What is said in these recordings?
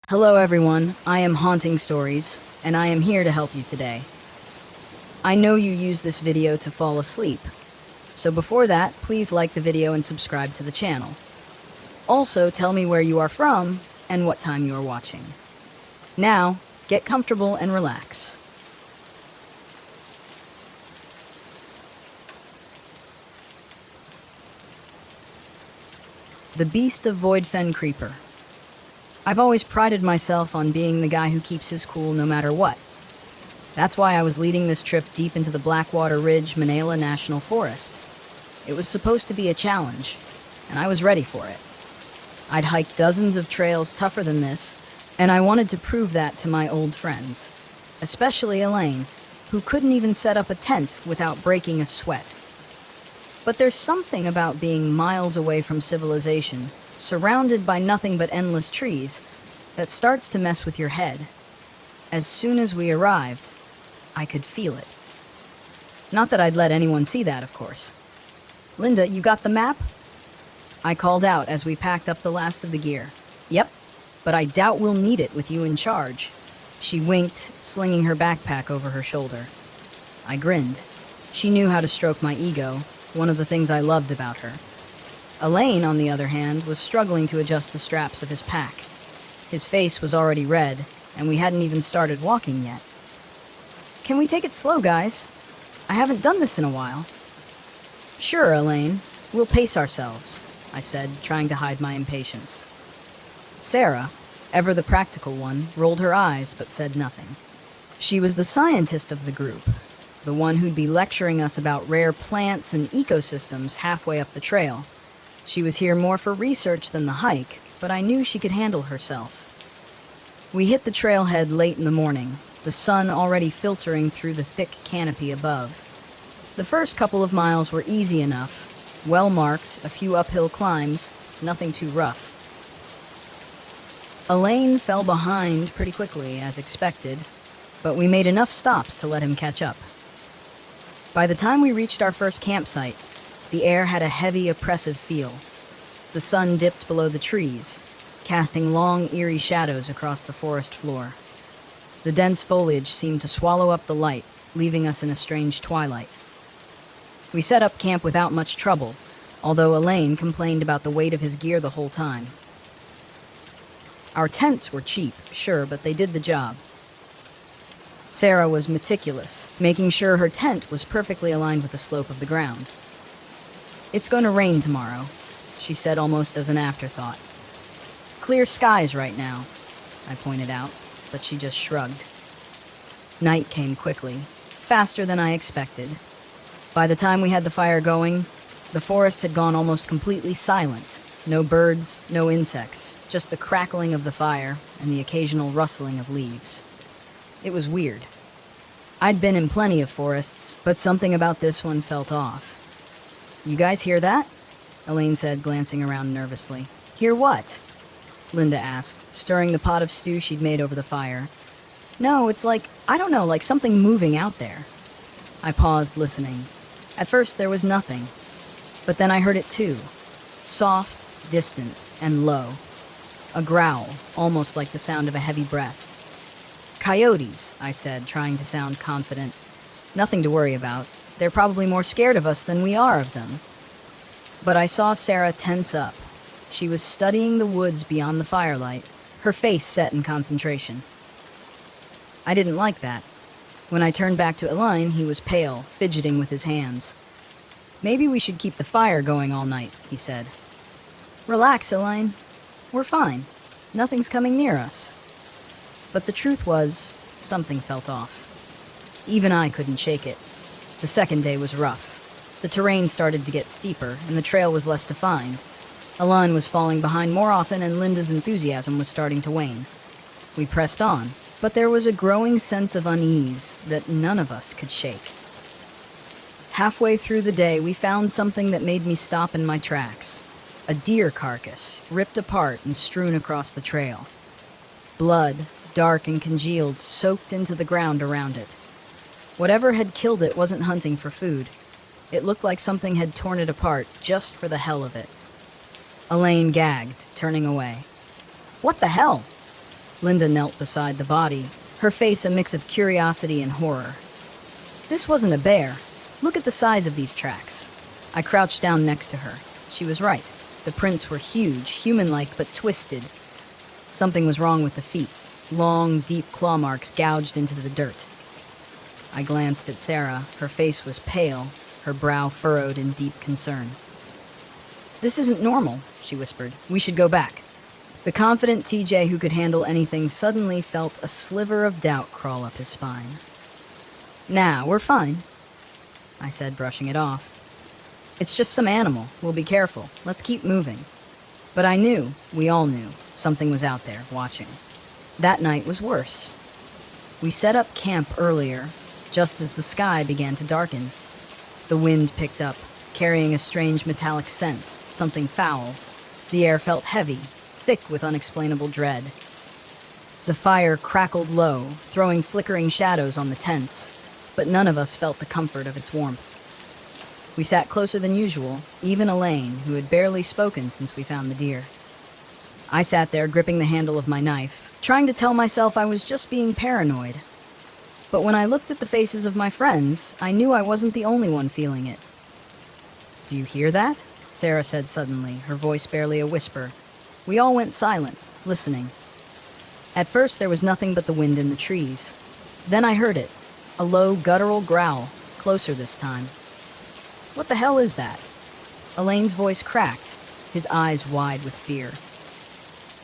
Hello everyone, I am Haunting Stories, and I am here to help you today. I know you use this video to fall asleep, so before that, please like the video and subscribe to the channel. Also, tell me where you are from and what time you are watching. Now, get comfortable and relax. The Beast of Voidfen Creeper. I've always prided myself on being the guy who keeps his cool no matter what. That's why I was leading this trip deep into the Blackwater Ridge Manila National Forest. It was supposed to be a challenge, and I was ready for it. I'd hiked dozens of trails tougher than this, and I wanted to prove that to my old friends, especially Elaine, who couldn't even set up a tent without breaking a sweat. But there's something about being miles away from civilization, surrounded by nothing but endless trees, that starts to mess with your head. As soon as we arrived, I could feel it. Not that I'd let anyone see that, of course. "Linda, you got the map?" I called out as we packed up the last of the gear. "Yep, but I doubt we'll need it with you in charge." She winked, slinging her backpack over her shoulder. I grinned. She knew how to stroke my ego, one of the things I loved about her. Elaine, on the other hand, was struggling to adjust the straps of his pack. His face was already red, and we hadn't even started walking yet. "Can we take it slow, guys? I haven't done this in a while." "Sure, Elaine. We'll pace ourselves," I said, trying to hide my impatience. Sarah, ever the practical one, rolled her eyes but said nothing. She was the scientist of the group, the one who'd be lecturing us about rare plants and ecosystems halfway up the trail. She was here more for research than the hike, but I knew she could handle herself. We hit the trailhead late in the morning, the sun already filtering through the thick canopy above. The first couple of miles were easy enough, well-marked, a few uphill climbs, nothing too rough. Elaine fell behind pretty quickly, as expected, but we made enough stops to let him catch up. By the time we reached our first campsite, the air had a heavy, oppressive feel. The sun dipped below the trees, casting long, eerie shadows across the forest floor. The dense foliage seemed to swallow up the light, leaving us in a strange twilight. We set up camp without much trouble, although Elaine complained about the weight of his gear the whole time. Our tents were cheap, sure, but they did the job. Sarah was meticulous, making sure her tent was perfectly aligned with the slope of the ground. "It's going to rain tomorrow," she said almost as an afterthought. "Clear skies right now," I pointed out, but she just shrugged. Night came quickly, faster than I expected. By the time we had the fire going, the forest had gone almost completely silent. No birds, no insects, just the crackling of the fire and the occasional rustling of leaves. It was weird. I'd been in plenty of forests, but something about this one felt off. "You guys hear that?" Elaine said, glancing around nervously. "Hear what?" Linda asked, stirring the pot of stew she'd made over the fire. "No, it's like, I don't know, like something moving out there." I paused, listening. At first there was nothing, but then I heard it too. Soft, distant, and low. A growl, almost like the sound of a heavy breath. "Coyotes," I said, trying to sound confident. "Nothing to worry about. They're probably more scared of us than we are of them." But I saw Sarah tense up. She was studying the woods beyond the firelight, her face set in concentration. I didn't like that. When I turned back to Elaine, he was pale, fidgeting with his hands. "Maybe we should keep the fire going all night," he said. "Relax, Elaine. We're fine. Nothing's coming near us." But the truth was, something felt off. Even I couldn't shake it. The second day was rough. The terrain started to get steeper, and the trail was less defined. Elaine was falling behind more often, and Linda's enthusiasm was starting to wane. We pressed on, but there was a growing sense of unease that none of us could shake. Halfway through the day, we found something that made me stop in my tracks. A deer carcass, ripped apart and strewn across the trail. Blood, dark and congealed, soaked into the ground around it. Whatever had killed it wasn't hunting for food. It looked like something had torn it apart just for the hell of it. Elaine gagged, turning away. "What the hell?" Linda knelt beside the body, her face a mix of curiosity and horror. This wasn't a bear. Look at the size of these tracks. I crouched down next to her. She was right. The prints were huge, human-like but twisted. Something was wrong with the feet. Long, deep claw marks gouged into the dirt. I glanced at Sarah. Her face was pale, her brow furrowed in deep concern. "This isn't normal," she whispered. "We should go back." The confident TJ who could handle anything suddenly felt a sliver of doubt crawl up his spine. "Nah, we're fine," I said, brushing it off. "It's just some animal. We'll be careful. Let's keep moving." But I knew, we all knew, something was out there, watching. That night was worse. We set up camp earlier, just as the sky began to darken. The wind picked up, carrying a strange metallic scent, something foul. The air felt heavy, thick with unexplainable dread. The fire crackled low, throwing flickering shadows on the tents, but none of us felt the comfort of its warmth. We sat closer than usual, even Elaine, who had barely spoken since we found the deer. I sat there gripping the handle of my knife, trying to tell myself I was just being paranoid. But when I looked at the faces of my friends, I knew I wasn't the only one feeling it. "Do you hear that?" Sarah said suddenly, her voice barely a whisper. We all went silent, listening. At first there was nothing but the wind in the trees. Then I heard it, a low, guttural growl, closer this time. "What the hell is that?" Elaine's voice cracked, his eyes wide with fear.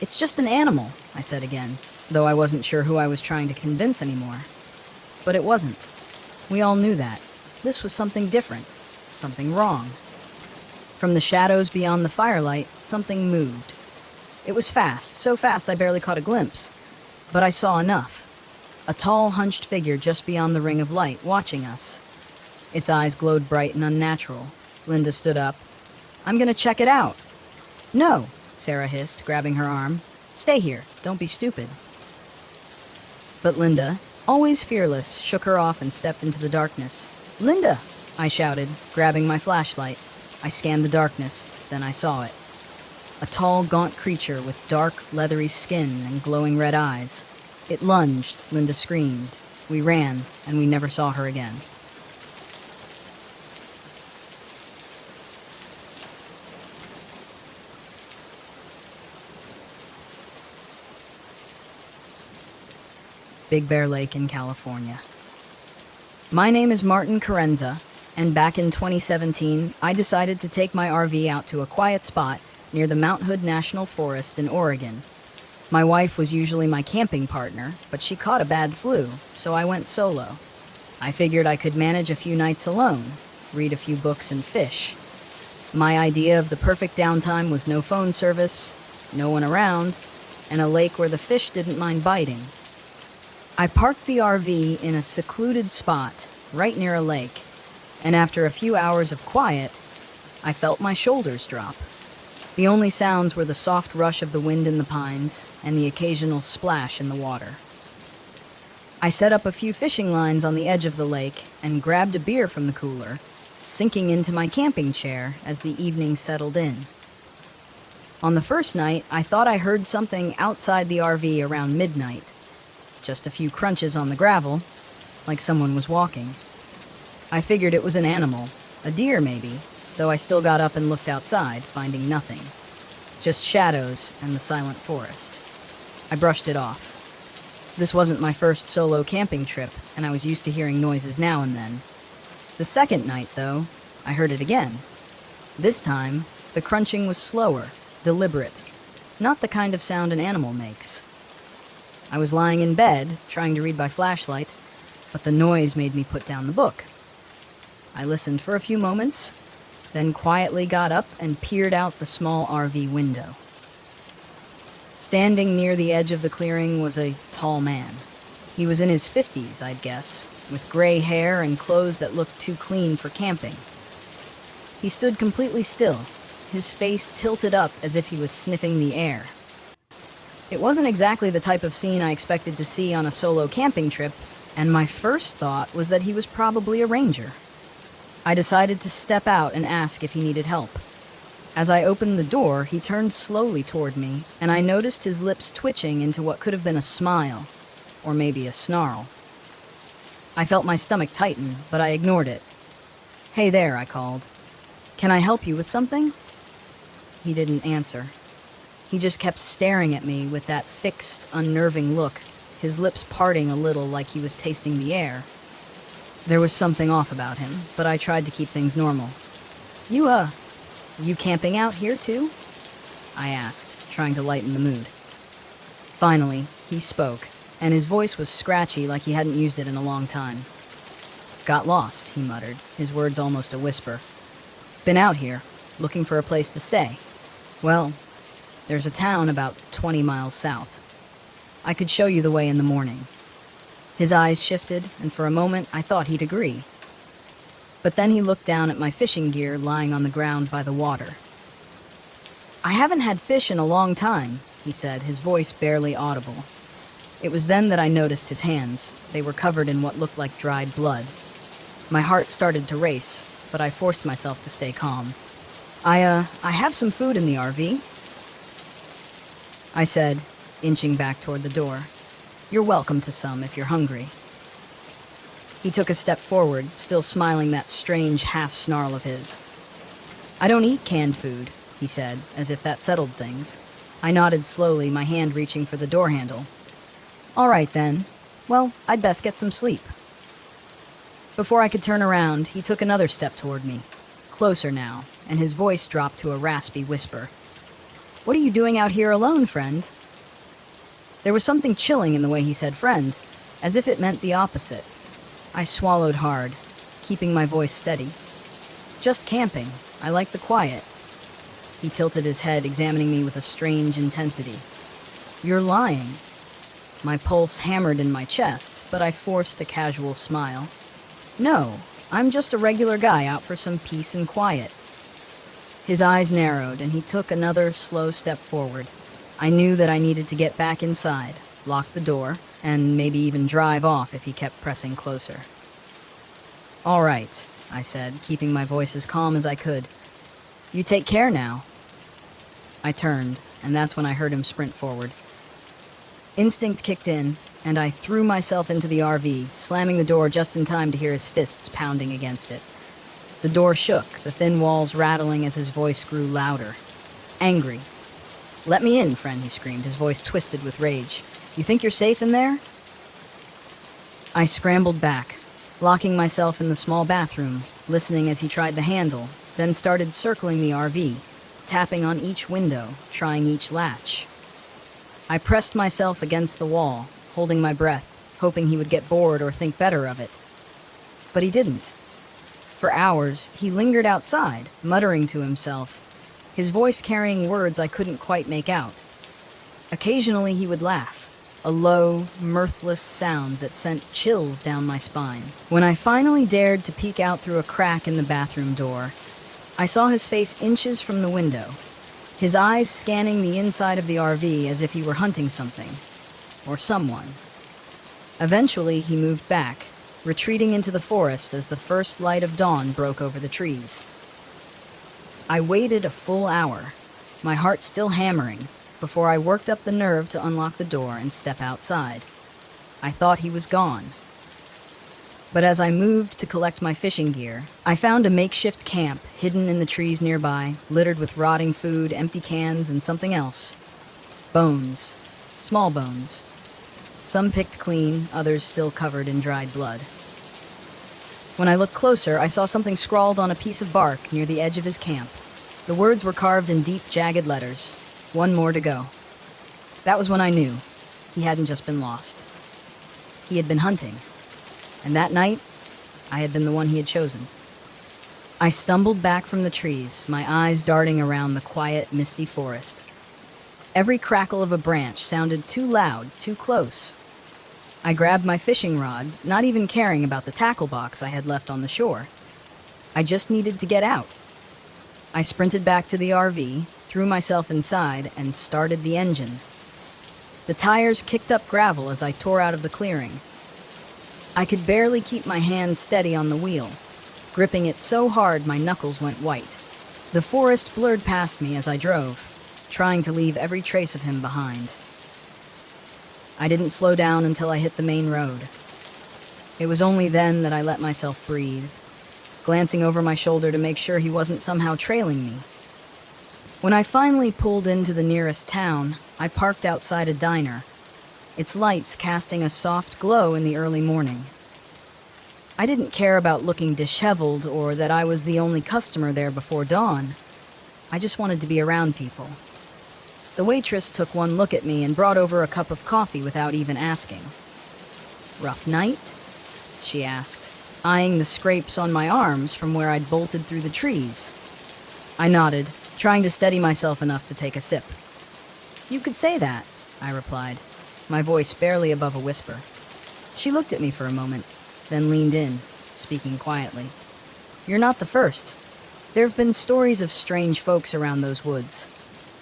"It's just an animal," I said again, though I wasn't sure who I was trying to convince anymore. But it wasn't. We all knew that. This was something different, something wrong. From the shadows beyond the firelight, something moved. It was fast, so fast I barely caught a glimpse. But I saw enough. A tall, hunched figure just beyond the ring of light, watching us. Its eyes glowed bright and unnatural. Linda stood up. "I'm gonna check it out." "No," Sarah hissed, grabbing her arm. "Stay here. Don't be stupid." But Linda, always fearless, shook her off and stepped into the darkness. "Linda!" I shouted, grabbing my flashlight. I scanned the darkness, then I saw it. A tall, gaunt creature with dark, leathery skin and glowing red eyes. It lunged, Linda screamed. We ran, and we never saw her again. Big Bear Lake in California. My name is Martin Carenza, and back in 2017, I decided to take my RV out to a quiet spot near the Mount Hood National Forest in Oregon. My wife was usually my camping partner, but she caught a bad flu, so I went solo. I figured I could manage a few nights alone, read a few books and fish. My idea of the perfect downtime was no phone service, no one around, and a lake where the fish didn't mind biting. I parked the RV in a secluded spot, right near a lake, and after a few hours of quiet, I felt my shoulders drop. The only sounds were the soft rush of the wind in the pines and the occasional splash in the water. I set up a few fishing lines on the edge of the lake and grabbed a beer from the cooler, sinking into my camping chair as the evening settled in. On the first night, I thought I heard something outside the RV around midnight. Just a few crunches on the gravel, like someone was walking. I figured it was an animal, a deer maybe, though I still got up and looked outside, finding nothing. Just shadows and the silent forest. I brushed it off. This wasn't my first solo camping trip, and I was used to hearing noises now and then. The second night, though, I heard it again. This time, the crunching was slower, deliberate, not the kind of sound an animal makes. I was lying in bed, trying to read by flashlight, but the noise made me put down the book. I listened for a few moments, then quietly got up and peered out the small RV window. Standing near the edge of the clearing was a tall man. He was in his 50s, I'd guess, with gray hair and clothes that looked too clean for camping. He stood completely still, his face tilted up as if he was sniffing the air. It wasn't exactly the type of scene I expected to see on a solo camping trip, and my first thought was that he was probably a ranger. I decided to step out and ask if he needed help. As I opened the door, he turned slowly toward me, and I noticed his lips twitching into what could have been a smile, or maybe a snarl. I felt my stomach tighten, but I ignored it. "Hey there," I called. "Can I help you with something?" He didn't answer. He just kept staring at me with that fixed, unnerving look, his lips parting a little like he was tasting the air. There was something off about him, but I tried to keep things normal. You camping out here too?" I asked, trying to lighten the mood. Finally, he spoke, and his voice was scratchy like he hadn't used it in a long time. "Got lost," he muttered, his words almost a whisper. "Been out here, looking for a place to stay. Well, there's a town about 20 miles south. I could show you the way in the morning." His eyes shifted, and for a moment I thought he'd agree. But then he looked down at my fishing gear lying on the ground by the water. "I haven't had fish in a long time," he said, his voice barely audible. It was then that I noticed his hands. They were covered in what looked like dried blood. My heart started to race, but I forced myself to stay calm. I have some food in the RV," I said, inching back toward the door. "You're welcome to some if you're hungry." He took a step forward, still smiling that strange half-snarl of his. "I don't eat canned food," he said, as if that settled things. I nodded slowly, my hand reaching for the door handle. "All right, then. Well, I'd best get some sleep." Before I could turn around, he took another step toward me, closer now, and his voice dropped to a raspy whisper. "What are you doing out here alone, friend?" There was something chilling in the way he said friend, as if it meant the opposite. I swallowed hard, keeping my voice steady. "Just camping. I like the quiet." He tilted his head, examining me with a strange intensity. "You're lying." My pulse hammered in my chest, but I forced a casual smile. "No, I'm just a regular guy out for some peace and quiet." His eyes narrowed, and he took another slow step forward. I knew that I needed to get back inside, lock the door, and maybe even drive off if he kept pressing closer. "All right," I said, keeping my voice as calm as I could. "You take care now." I turned, and that's when I heard him sprint forward. Instinct kicked in, and I threw myself into the RV, slamming the door just in time to hear his fists pounding against it. The door shook, the thin walls rattling as his voice grew louder. Angry. "Let me in, friend," he screamed, his voice twisted with rage. "You think you're safe in there?" I scrambled back, locking myself in the small bathroom, listening as he tried the handle, then started circling the RV, tapping on each window, trying each latch. I pressed myself against the wall, holding my breath, hoping he would get bored or think better of it. But he didn't. For hours, he lingered outside, muttering to himself, his voice carrying words I couldn't quite make out. Occasionally he would laugh, a low, mirthless sound that sent chills down my spine. When I finally dared to peek out through a crack in the bathroom door, I saw his face inches from the window, his eyes scanning the inside of the RV as if he were hunting something, or someone. Eventually he moved back, retreating into the forest as the first light of dawn broke over the trees. I waited a full hour, my heart still hammering, before I worked up the nerve to unlock the door and step outside. I thought he was gone. But as I moved to collect my fishing gear, I found a makeshift camp hidden in the trees nearby, littered with rotting food, empty cans, and something else. Bones. Small bones. Some picked clean, others still covered in dried blood. When I looked closer, I saw something scrawled on a piece of bark near the edge of his camp. The words were carved in deep, jagged letters. "One more to go." That was when I knew. He hadn't just been lost. He had been hunting. And that night, I had been the one he had chosen. I stumbled back from the trees, my eyes darting around the quiet, misty forest. Every crackle of a branch sounded too loud, too close. I grabbed my fishing rod, not even caring about the tackle box I had left on the shore. I just needed to get out. I sprinted back to the RV, threw myself inside, and started the engine. The tires kicked up gravel as I tore out of the clearing. I could barely keep my hands steady on the wheel, gripping it so hard my knuckles went white. The forest blurred past me as I drove, trying to leave every trace of him behind. I didn't slow down until I hit the main road. It was only then that I let myself breathe, glancing over my shoulder to make sure he wasn't somehow trailing me. When I finally pulled into the nearest town, I parked outside a diner, its lights casting a soft glow in the early morning. I didn't care about looking disheveled or that I was the only customer there before dawn. I just wanted to be around people. The waitress took one look at me and brought over a cup of coffee without even asking. "Rough night?" she asked, eyeing the scrapes on my arms from where I'd bolted through the trees. I nodded, trying to steady myself enough to take a sip. "You could say that," I replied, my voice barely above a whisper. She looked at me for a moment, then leaned in, speaking quietly. "You're not the first. There have been stories of strange folks around those woods.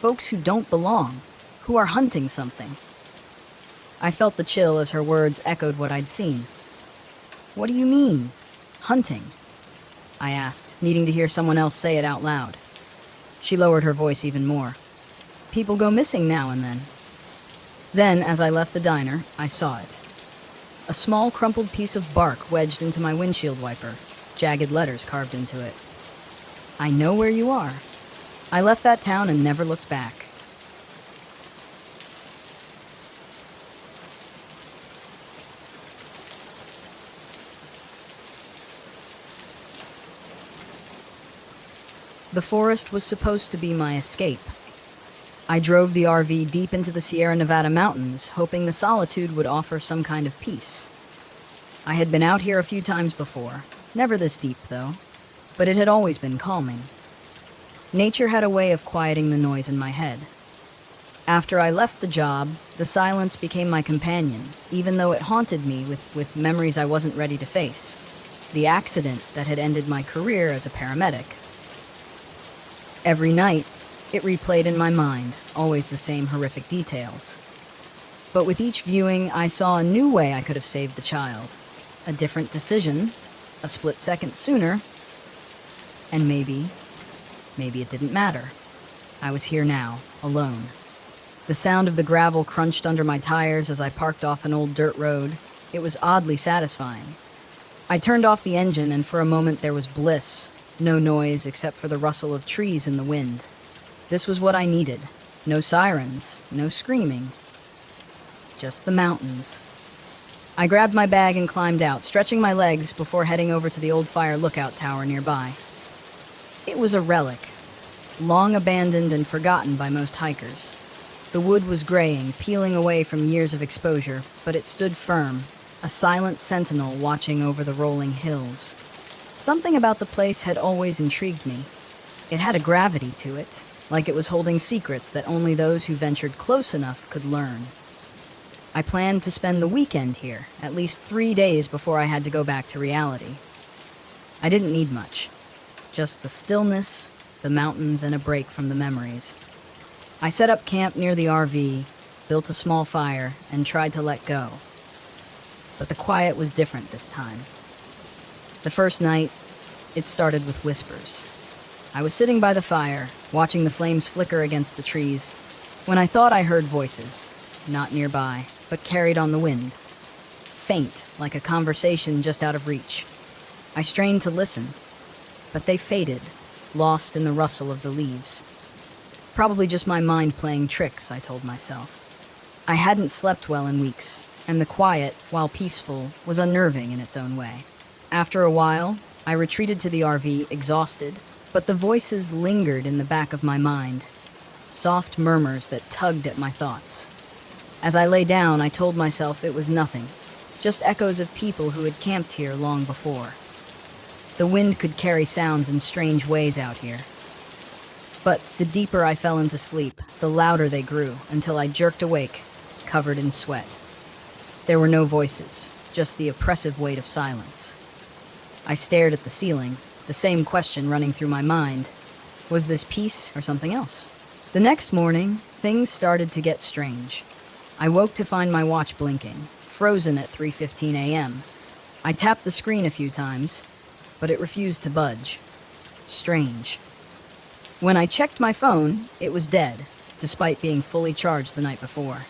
Folks who don't belong, who are hunting something." I felt the chill as her words echoed what I'd seen. "What do you mean, hunting?" I asked, needing to hear someone else say it out loud. She lowered her voice even more. "People go missing now and then." Then, as I left the diner, I saw it. A small, crumpled piece of bark wedged into my windshield wiper, jagged letters carved into it. "I know where you are." I left that town and never looked back. The forest was supposed to be my escape. I drove the RV deep into the Sierra Nevada mountains, hoping the solitude would offer some kind of peace. I had been out here a few times before, never this deep though, but it had always been calming. Nature had a way of quieting the noise in my head. After I left the job, the silence became my companion, even though it haunted me with memories I wasn't ready to face. The accident that had ended my career as a paramedic. Every night, it replayed in my mind, always the same horrific details. But with each viewing, I saw a new way I could have saved the child. A different decision, a split second sooner, and maybe it didn't matter. I was here now, alone. The sound of the gravel crunched under my tires as I parked off an old dirt road. It was oddly satisfying. I turned off the engine, and for a moment there was bliss. No noise except for the rustle of trees in the wind. This was what I needed. No sirens, no screaming. Just the mountains. I grabbed my bag and climbed out, stretching my legs before heading over to the old fire lookout tower nearby. It was a relic, long abandoned and forgotten by most hikers. The wood was graying, peeling away from years of exposure, but it stood firm, a silent sentinel watching over the rolling hills. Something about the place had always intrigued me. It had a gravity to it, like it was holding secrets that only those who ventured close enough could learn. I planned to spend the weekend here, at least 3 days before I had to go back to reality. I didn't need much. Just the stillness, the mountains, and a break from the memories. I set up camp near the RV, built a small fire, and tried to let go. But the quiet was different this time. The first night, it started with whispers. I was sitting by the fire, watching the flames flicker against the trees, when I thought I heard voices, not nearby, but carried on the wind. Faint, like a conversation just out of reach. I strained to listen, but they faded, lost in the rustle of the leaves. Probably just my mind playing tricks, I told myself. I hadn't slept well in weeks, and the quiet, while peaceful, was unnerving in its own way. After a while, I retreated to the RV, exhausted, but the voices lingered in the back of my mind, soft murmurs that tugged at my thoughts. As I lay down, I told myself it was nothing, just echoes of people who had camped here long before. The wind could carry sounds in strange ways out here. But the deeper I fell into sleep, the louder they grew, until I jerked awake, covered in sweat. There were no voices, just the oppressive weight of silence. I stared at the ceiling, the same question running through my mind. Was this peace or something else? The next morning, things started to get strange. I woke to find my watch blinking, frozen at 3:15 a.m. I tapped the screen a few times, but it refused to budge. Strange. When I checked my phone, it was dead, despite being fully charged the night before.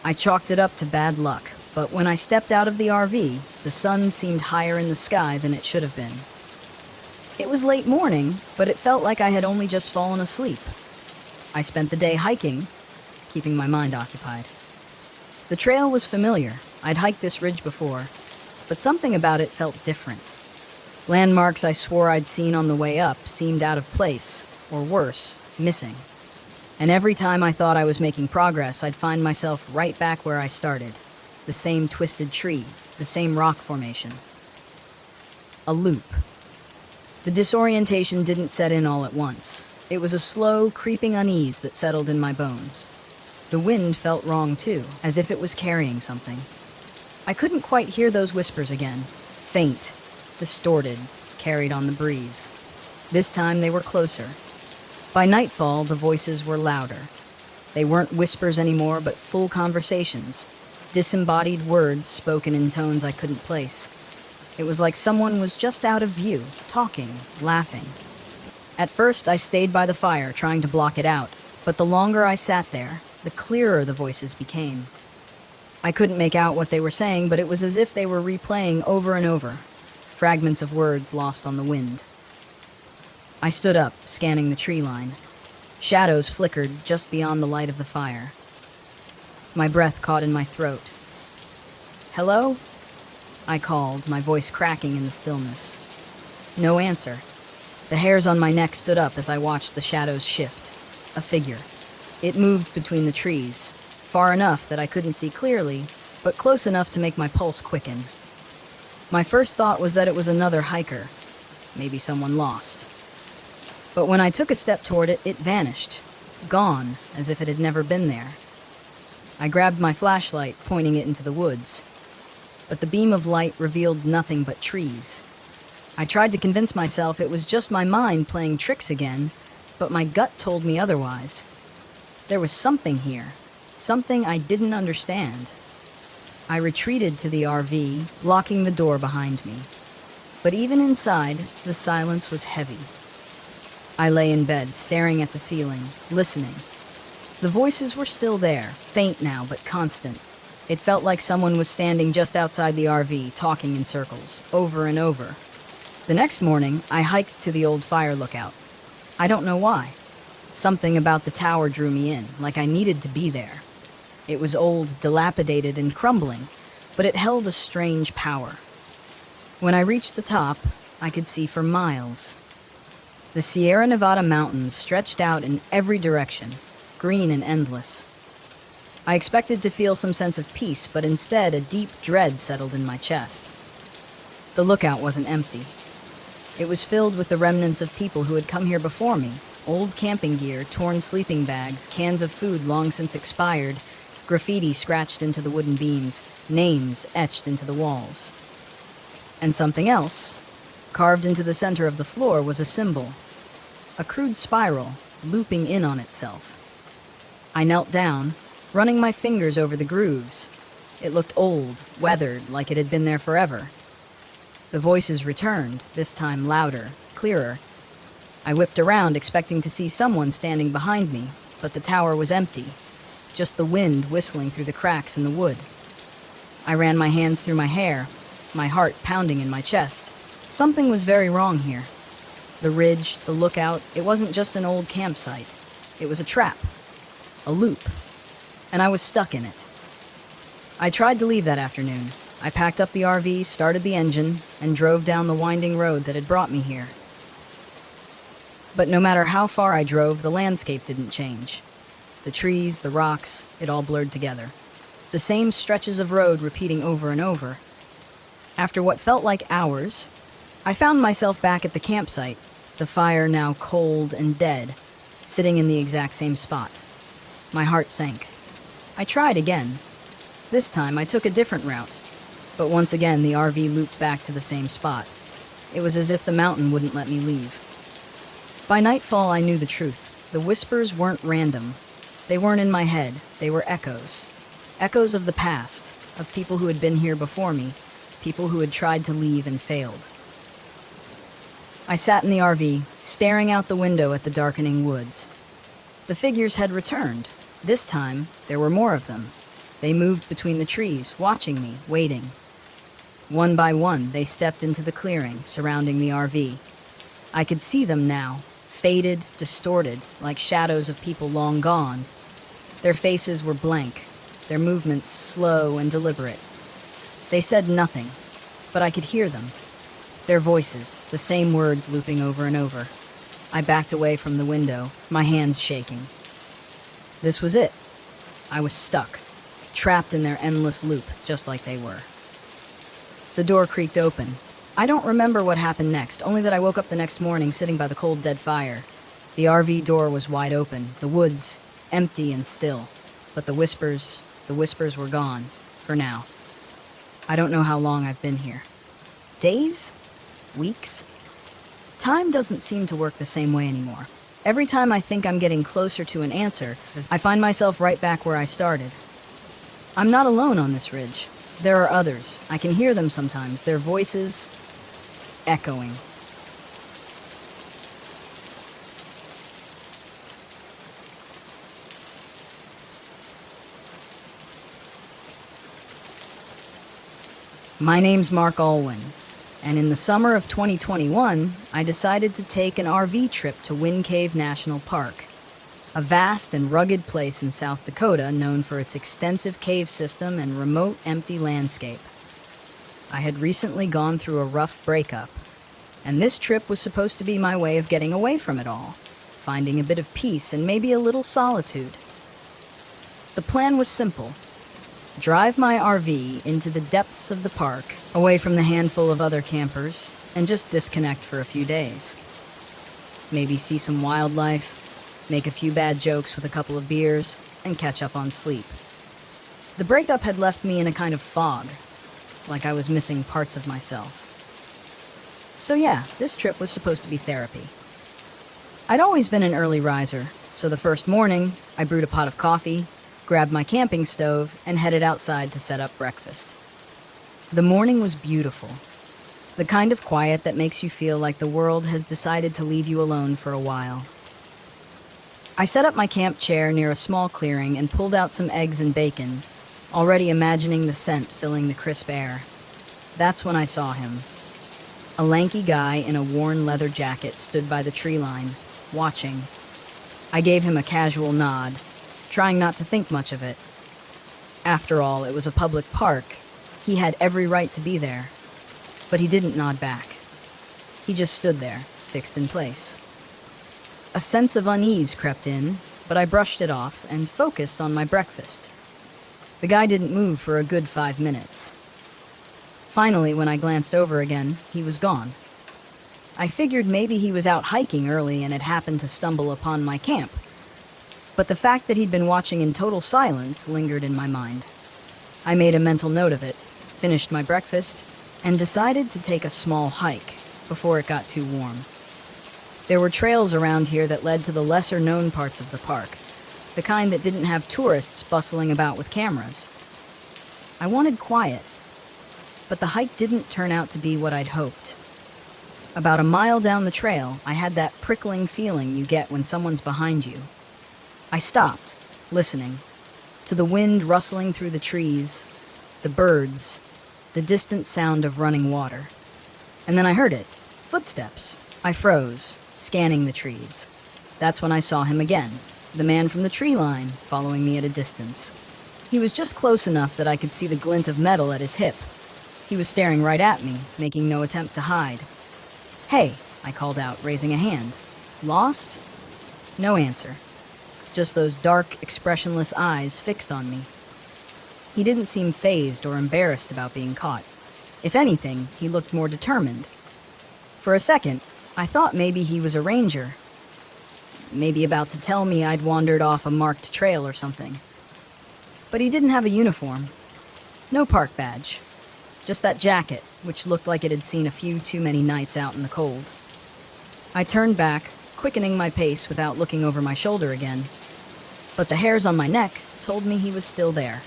I chalked it up to bad luck, but when I stepped out of the RV, the sun seemed higher in the sky than it should have been. It was late morning, but it felt like I had only just fallen asleep. I spent the day hiking, keeping my mind occupied. The trail was familiar. I'd hiked this ridge before, but something about it felt different. Landmarks I swore I'd seen on the way up seemed out of place, or worse, missing. And every time I thought I was making progress, I'd find myself right back where I started. The same twisted tree, the same rock formation. A loop. The disorientation didn't set in all at once. It was a slow, creeping unease that settled in my bones. The wind felt wrong too, as if it was carrying something. I couldn't quite hear those whispers again. Faint, distorted, carried on the breeze. This time they were closer. By nightfall, the voices were louder. They weren't whispers anymore, but full conversations. Disembodied words spoken in tones I couldn't place. It was like someone was just out of view, talking, laughing. At first, I stayed by the fire, trying to block it out, but the longer I sat there, the clearer the voices became. I couldn't make out what they were saying, but it was as if they were replaying over and over, fragments of words lost on the wind. I stood up, scanning the tree line. Shadows flickered just beyond the light of the fire. My breath caught in my throat. "Hello?" I called, my voice cracking in the stillness. No answer. The hairs on my neck stood up as I watched the shadows shift. A figure. It moved between the trees, far enough that I couldn't see clearly, but close enough to make my pulse quicken. My first thought was that it was another hiker, maybe someone lost. But when I took a step toward it, it vanished, gone, as if it had never been there. I grabbed my flashlight, pointing it into the woods. But the beam of light revealed nothing but trees. I tried to convince myself it was just my mind playing tricks again, but my gut told me otherwise. There was something here, something I didn't understand. I retreated to the RV, locking the door behind me. But even inside, the silence was heavy. I lay in bed, staring at the ceiling, listening. The voices were still there, faint now but constant. It felt like someone was standing just outside the RV, talking in circles, over and over. The next morning, I hiked to the old fire lookout. I don't know why. Something about the tower drew me in, like I needed to be there. It was old, dilapidated, and crumbling, but it held a strange power. When I reached the top, I could see for miles. The Sierra Nevada mountains stretched out in every direction, green and endless. I expected to feel some sense of peace, but instead a deep dread settled in my chest. The lookout wasn't empty. It was filled with the remnants of people who had come here before me. Old camping gear, torn sleeping bags, cans of food long since expired, graffiti scratched into the wooden beams, names etched into the walls. And something else. Carved into the center of the floor was a symbol. A crude spiral, looping in on itself. I knelt down, running my fingers over the grooves. It looked old, weathered, like it had been there forever. The voices returned, this time louder, clearer. I whipped around, expecting to see someone standing behind me, but the tower was empty, just the wind whistling through the cracks in the wood. I ran my hands through my hair, my heart pounding in my chest. Something was very wrong here. The ridge, the lookout, it wasn't just an old campsite. It was a trap, a loop, and I was stuck in it. I tried to leave that afternoon. I packed up the RV, started the engine, and drove down the winding road that had brought me here. But no matter how far I drove, the landscape didn't change. The trees, the rocks, it all blurred together. The same stretches of road repeating over and over. After what felt like hours, I found myself back at the campsite, the fire now cold and dead, sitting in the exact same spot. My heart sank. I tried again. This time I took a different route, but once again the RV looped back to the same spot. It was as if the mountain wouldn't let me leave. By nightfall I knew the truth. The whispers weren't random. They weren't in my head. They were echoes. Echoes of the past, of people who had been here before me, people who had tried to leave and failed. I sat in the RV, staring out the window at the darkening woods. The figures had returned. This time, there were more of them. They moved between the trees, watching me, waiting. One by one, they stepped into the clearing surrounding the RV. I could see them now, faded, distorted, like shadows of people long gone. Their faces were blank, their movements slow and deliberate. They said nothing, but I could hear them. Their voices, the same words looping over and over. I backed away from the window, my hands shaking. This was it. I was stuck, trapped in their endless loop, just like they were. The door creaked open. I don't remember what happened next, only that I woke up the next morning sitting by the cold, dead fire. The RV door was wide open, the woods empty and still. But the whispers were gone, for now. I don't know how long I've been here. Days? Weeks? Time doesn't seem to work the same way anymore. Every time I think I'm getting closer to an answer, I find myself right back where I started. I'm not alone on this ridge. There are others. I can hear them sometimes, their voices echoing. My name's Vol.1, and in the summer of 2021, I decided to take an RV trip to Wind Cave National Park, a vast and rugged place in South Dakota known for its extensive cave system and remote, empty landscape. I had recently gone through a rough breakup, and this trip was supposed to be my way of getting away from it all, finding a bit of peace and maybe a little solitude. The plan was simple. Drive my RV into the depths of the park, away from the handful of other campers, and just disconnect for a few days. Maybe see some wildlife, make a few bad jokes with a couple of beers, and catch up on sleep. The breakup had left me in a kind of fog, like I was missing parts of myself. So yeah, this trip was supposed to be therapy. I'd always been an early riser, so the first morning, I brewed a pot of coffee, grabbed my camping stove, and headed outside to set up breakfast. The morning was beautiful. The kind of quiet that makes you feel like the world has decided to leave you alone for a while. I set up my camp chair near a small clearing and pulled out some eggs and bacon, already imagining the scent filling the crisp air. That's when I saw him. A lanky guy in a worn leather jacket stood by the tree line, watching. I gave him a casual nod, trying not to think much of it. After all, it was a public park. He had every right to be there. But he didn't nod back. He just stood there, fixed in place. A sense of unease crept in, but I brushed it off and focused on my breakfast. The guy didn't move for a good 5 minutes. Finally, when I glanced over again, he was gone. I figured maybe he was out hiking early and had happened to stumble upon my camp. But the fact that he'd been watching in total silence lingered in my mind. I made a mental note of it, finished my breakfast, and decided to take a small hike before it got too warm. There were trails around here that led to the lesser-known parts of the park, the kind that didn't have tourists bustling about with cameras. I wanted quiet, but the hike didn't turn out to be what I'd hoped. About a mile down the trail, I had that prickling feeling you get when someone's behind you. I stopped, listening, to the wind rustling through the trees, the birds, the distant sound of running water. And then I heard it. Footsteps. I froze, scanning the trees. That's when I saw him again, the man from the tree line, following me at a distance. He was just close enough that I could see the glint of metal at his hip. He was staring right at me, making no attempt to hide. "Hey," I called out, raising a hand. "Lost?" No answer. Just those dark, expressionless eyes fixed on me. He didn't seem fazed or embarrassed about being caught. If anything, he looked more determined. For a second, I thought maybe he was a ranger. Maybe about to tell me I'd wandered off a marked trail or something. But he didn't have a uniform. No park badge. Just that jacket, which looked like it had seen a few too many nights out in the cold. I turned back, quickening my pace without looking over my shoulder again. But the hairs on my neck told me he was still there,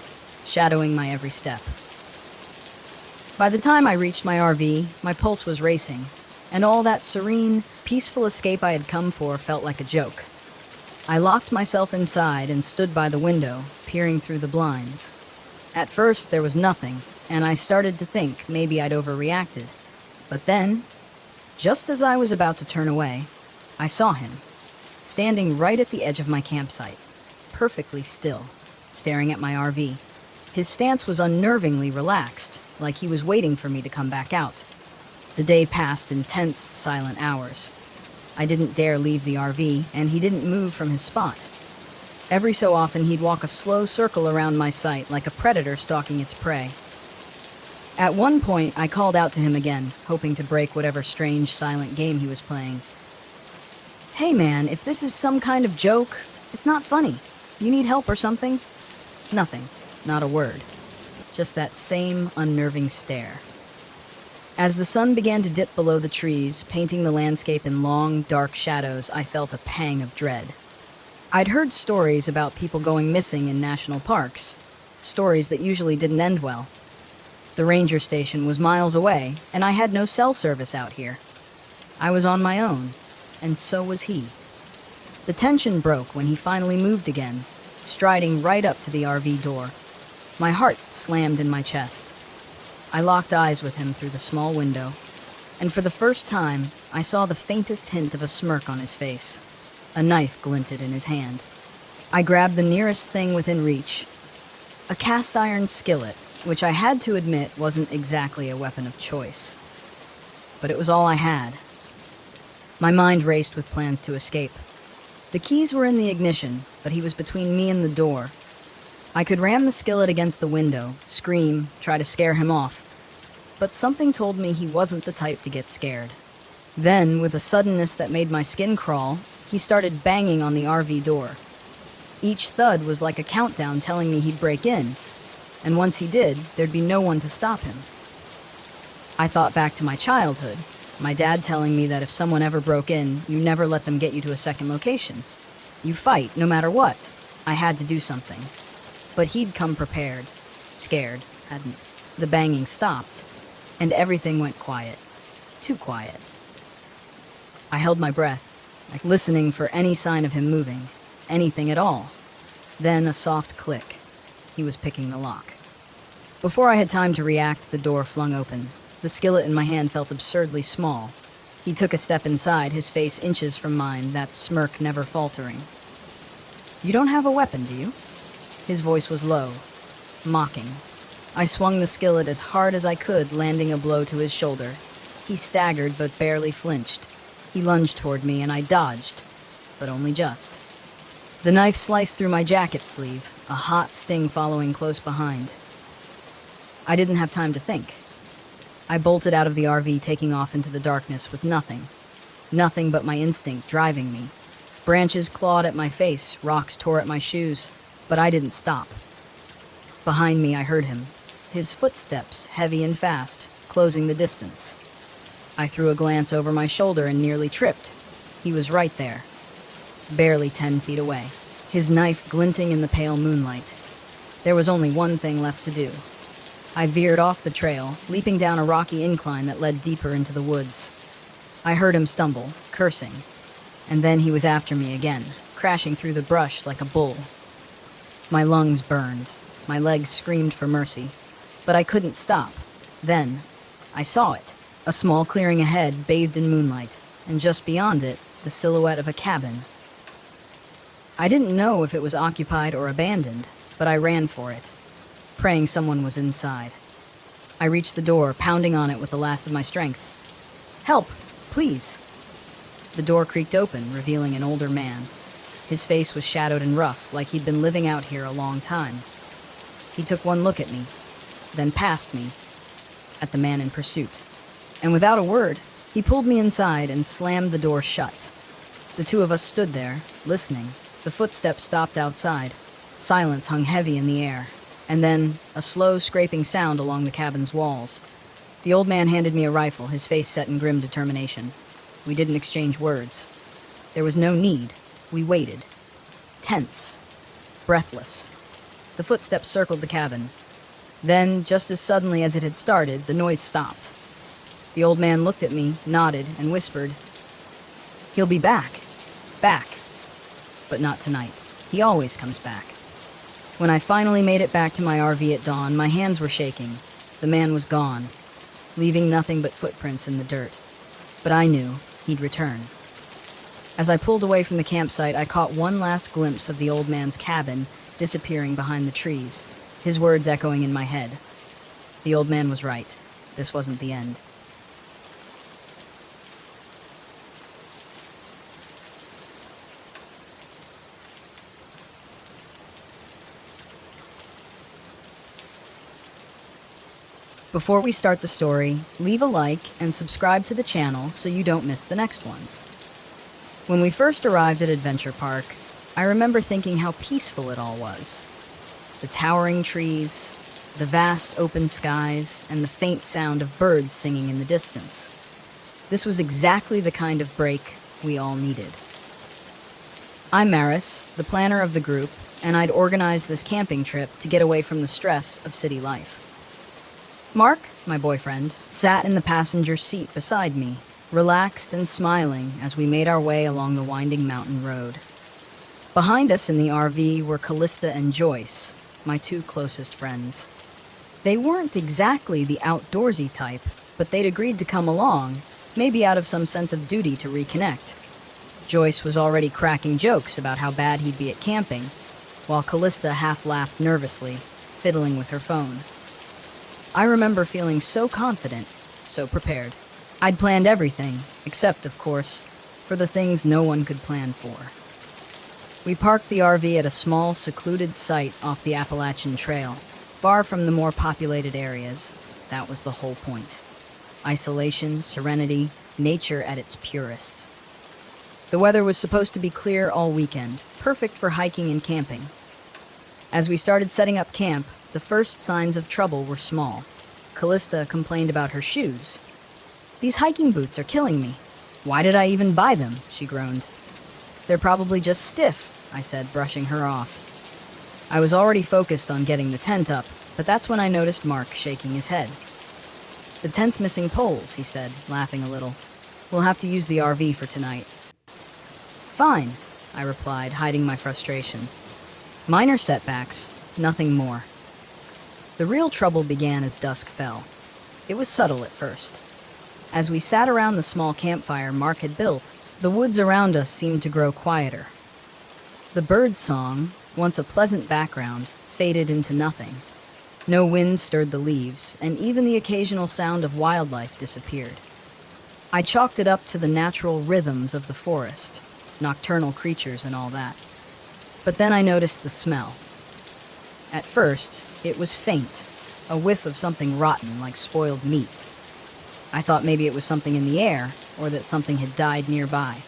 shadowing my every step. By the time I reached my RV, my pulse was racing. and all that serene, peaceful escape I had come for felt like a joke. I locked myself inside and stood by the window, peering through the blinds. At first, there was nothing, and I started to think maybe I'd overreacted. But then, just as I was about to turn away, I saw him, standing right at the edge of my campsite, perfectly still, staring at my RV. His stance was unnervingly relaxed, like he was waiting for me to come back out. The day passed in tense, silent hours. I didn't dare leave the RV, and he didn't move from his spot. Every so often, he'd walk a slow circle around my site, like a predator stalking its prey. At one point, I called out to him again, hoping to break whatever strange, silent game he was playing. "Hey man, if this is some kind of joke, it's not funny. You need help or something?" Nothing. Not a word. Just that same unnerving stare. As the sun began to dip below the trees, painting the landscape in long, dark shadows, I felt a pang of dread. I'd heard stories about people going missing in national parks, stories that usually didn't end well. The ranger station was miles away, and I had no cell service out here. I was on my own, and so was he. The tension broke when he finally moved again, striding right up to the RV door. My heart slammed in my chest. I locked eyes with him through the small window, and for the first time, I saw the faintest hint of a smirk on his face. A knife glinted in his hand. I grabbed the nearest thing within reach, a cast-iron skillet, which I had to admit wasn't exactly a weapon of choice. But it was all I had. My mind raced with plans to escape. The keys were in the ignition, but he was between me and the door. I could ram the skillet against the window, scream, try to scare him off, but something told me he wasn't the type to get scared. Then, with a suddenness that made my skin crawl, he started banging on the RV door. Each thud was like a countdown telling me he'd break in, and once he did, there'd be no one to stop him. I thought back to my childhood, my dad telling me that if someone ever broke in, you never let them get you to a second location. You fight, no matter what. I had to do something. But he'd come prepared, scared, hadn't. The banging stopped, and everything went quiet. Too quiet. I held my breath, like listening for any sign of him moving, anything at all. Then a soft click. He was picking the lock. Before I had time to react, the door flung open. The skillet in my hand felt absurdly small. He took a step inside, his face inches from mine, that smirk never faltering. "You don't have a weapon, do you?" His voice was low, mocking. I swung the skillet as hard as I could, landing a blow to his shoulder. He staggered but barely flinched. He lunged toward me, and I dodged, but only just. The knife sliced through my jacket sleeve, a hot sting following close behind. I didn't have time to think. I bolted out of the RV, taking off into the darkness with nothing. Nothing but my instinct driving me. Branches clawed at my face, rocks tore at my shoes, but I didn't stop. Behind me, I heard him, his footsteps, heavy and fast, closing the distance. I threw a glance over my shoulder and nearly tripped. He was right there, barely 10 feet away, his knife glinting in the pale moonlight. There was only one thing left to do. I veered off the trail, leaping down a rocky incline that led deeper into the woods. I heard him stumble, cursing, and then he was after me again, crashing through the brush like a bull. My lungs burned, my legs screamed for mercy, but I couldn't stop. Then, I saw it, a small clearing ahead bathed in moonlight, and just beyond it, the silhouette of a cabin. I didn't know if it was occupied or abandoned, but I ran for it, praying someone was inside. I reached the door, pounding on it with the last of my strength. "Help, please!" The door creaked open, revealing an older man. His face was shadowed and rough, like he'd been living out here a long time. He took one look at me, then past me, at the man in pursuit. And without a word, he pulled me inside and slammed the door shut. The two of us stood there, listening. The footsteps stopped outside. Silence hung heavy in the air, and then a slow scraping sound along the cabin's walls. The old man handed me a rifle, his face set in grim determination. We didn't exchange words. There was no need. We waited. Tense. Breathless. The footsteps circled the cabin. Then, just as suddenly as it had started, the noise stopped. The old man looked at me, nodded, and whispered, "He'll be back. Back. But not tonight. He always comes back." When I finally made it back to my RV at dawn, my hands were shaking. The man was gone, leaving nothing but footprints in the dirt. But I knew he'd return. As I pulled away from the campsite, I caught one last glimpse of the old man's cabin disappearing behind the trees, his words echoing in my head. The old man was right. This wasn't the end. Before we start the story, leave a like and subscribe to the channel so you don't miss the next ones. When we first arrived at Adventure Park, I remember thinking how peaceful it all was. The towering trees, the vast open skies, and the faint sound of birds singing in the distance. This was exactly the kind of break we all needed. I'm Maris, the planner of the group, and I'd organized this camping trip to get away from the stress of city life. Mark, my boyfriend, sat in the passenger seat beside me, relaxed and smiling as we made our way along the winding mountain road. Behind us in the RV were Callista and Joyce, my two closest friends. They weren't exactly the outdoorsy type, but they'd agreed to come along, maybe out of some sense of duty to reconnect. Joyce was already cracking jokes about how bad he'd be at camping, while Callista half laughed nervously, fiddling with her phone. I remember feeling so confident, so prepared. I'd planned everything, except, of course, for the things no one could plan for. We parked the RV at a small, secluded site off the Appalachian Trail, far from the more populated areas. That was the whole point. Isolation, serenity, nature at its purest. The weather was supposed to be clear all weekend, perfect for hiking and camping. As we started setting up camp, the first signs of trouble were small. Callista complained about her shoes. "These hiking boots are killing me. Why did I even buy them?" she groaned. "They're probably just stiff," I said, brushing her off. I was already focused on getting the tent up, but that's when I noticed Mark shaking his head. "The tent's missing poles," he said, laughing a little. "We'll have to use the RV for tonight." "Fine," I replied, hiding my frustration. "Minor setbacks, nothing more." The real trouble began as dusk fell. It was subtle at first. As we sat around the small campfire Mark had built, the woods around us seemed to grow quieter. The bird song, once a pleasant background, faded into nothing. No wind stirred the leaves, and even the occasional sound of wildlife disappeared. I chalked it up to the natural rhythms of the forest, nocturnal creatures and all that. But then I noticed the smell. At first, it was faint, a whiff of something rotten like spoiled meat. I thought maybe it was something in the air, or that something had died nearby.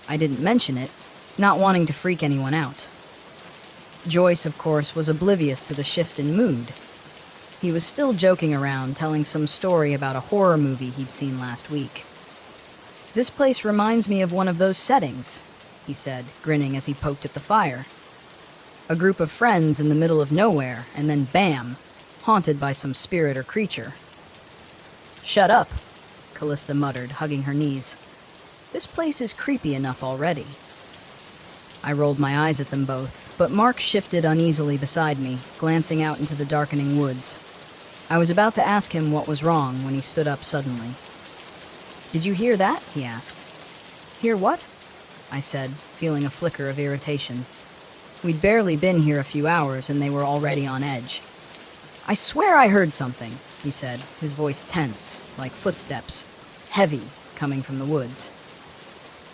I didn't mention it, not wanting to freak anyone out. Joyce, of course, was oblivious to the shift in mood. He was still joking around, telling some story about a horror movie he'd seen last week. "This place reminds me of one of those settings," he said, grinning as he poked at the fire. "A group of friends in the middle of nowhere, and then bam, haunted by some spirit or creature." "Shut up," Callista muttered, hugging her knees. "This place is creepy enough already." I rolled my eyes at them both, but Mark shifted uneasily beside me, glancing out into the darkening woods. I was about to ask him what was wrong when he stood up suddenly. "Did you hear that?" he asked. "Hear what?" I said, feeling a flicker of irritation. We'd barely been here a few hours, and they were already on edge. "I swear I heard something," he said, his voice tense, like footsteps, heavy, coming from the woods.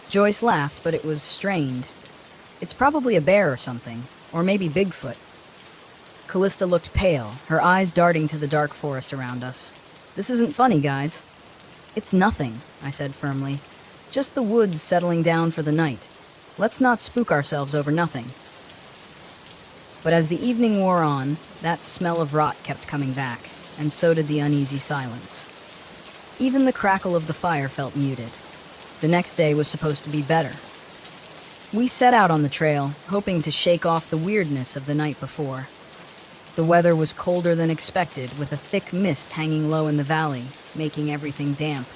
Joyce laughed, but it was strained. "It's probably a bear or something, or maybe Bigfoot." Callista looked pale, her eyes darting to the dark forest around us. "This isn't funny, guys." "It's nothing," I said firmly. "Just the woods settling down for the night. Let's not spook ourselves over nothing." But as the evening wore on, that smell of rot kept coming back, and so did the uneasy silence. Even the crackle of the fire felt muted. The next day was supposed to be better. We set out on the trail, hoping to shake off the weirdness of the night before. The weather was colder than expected, with a thick mist hanging low in the valley, making everything damp.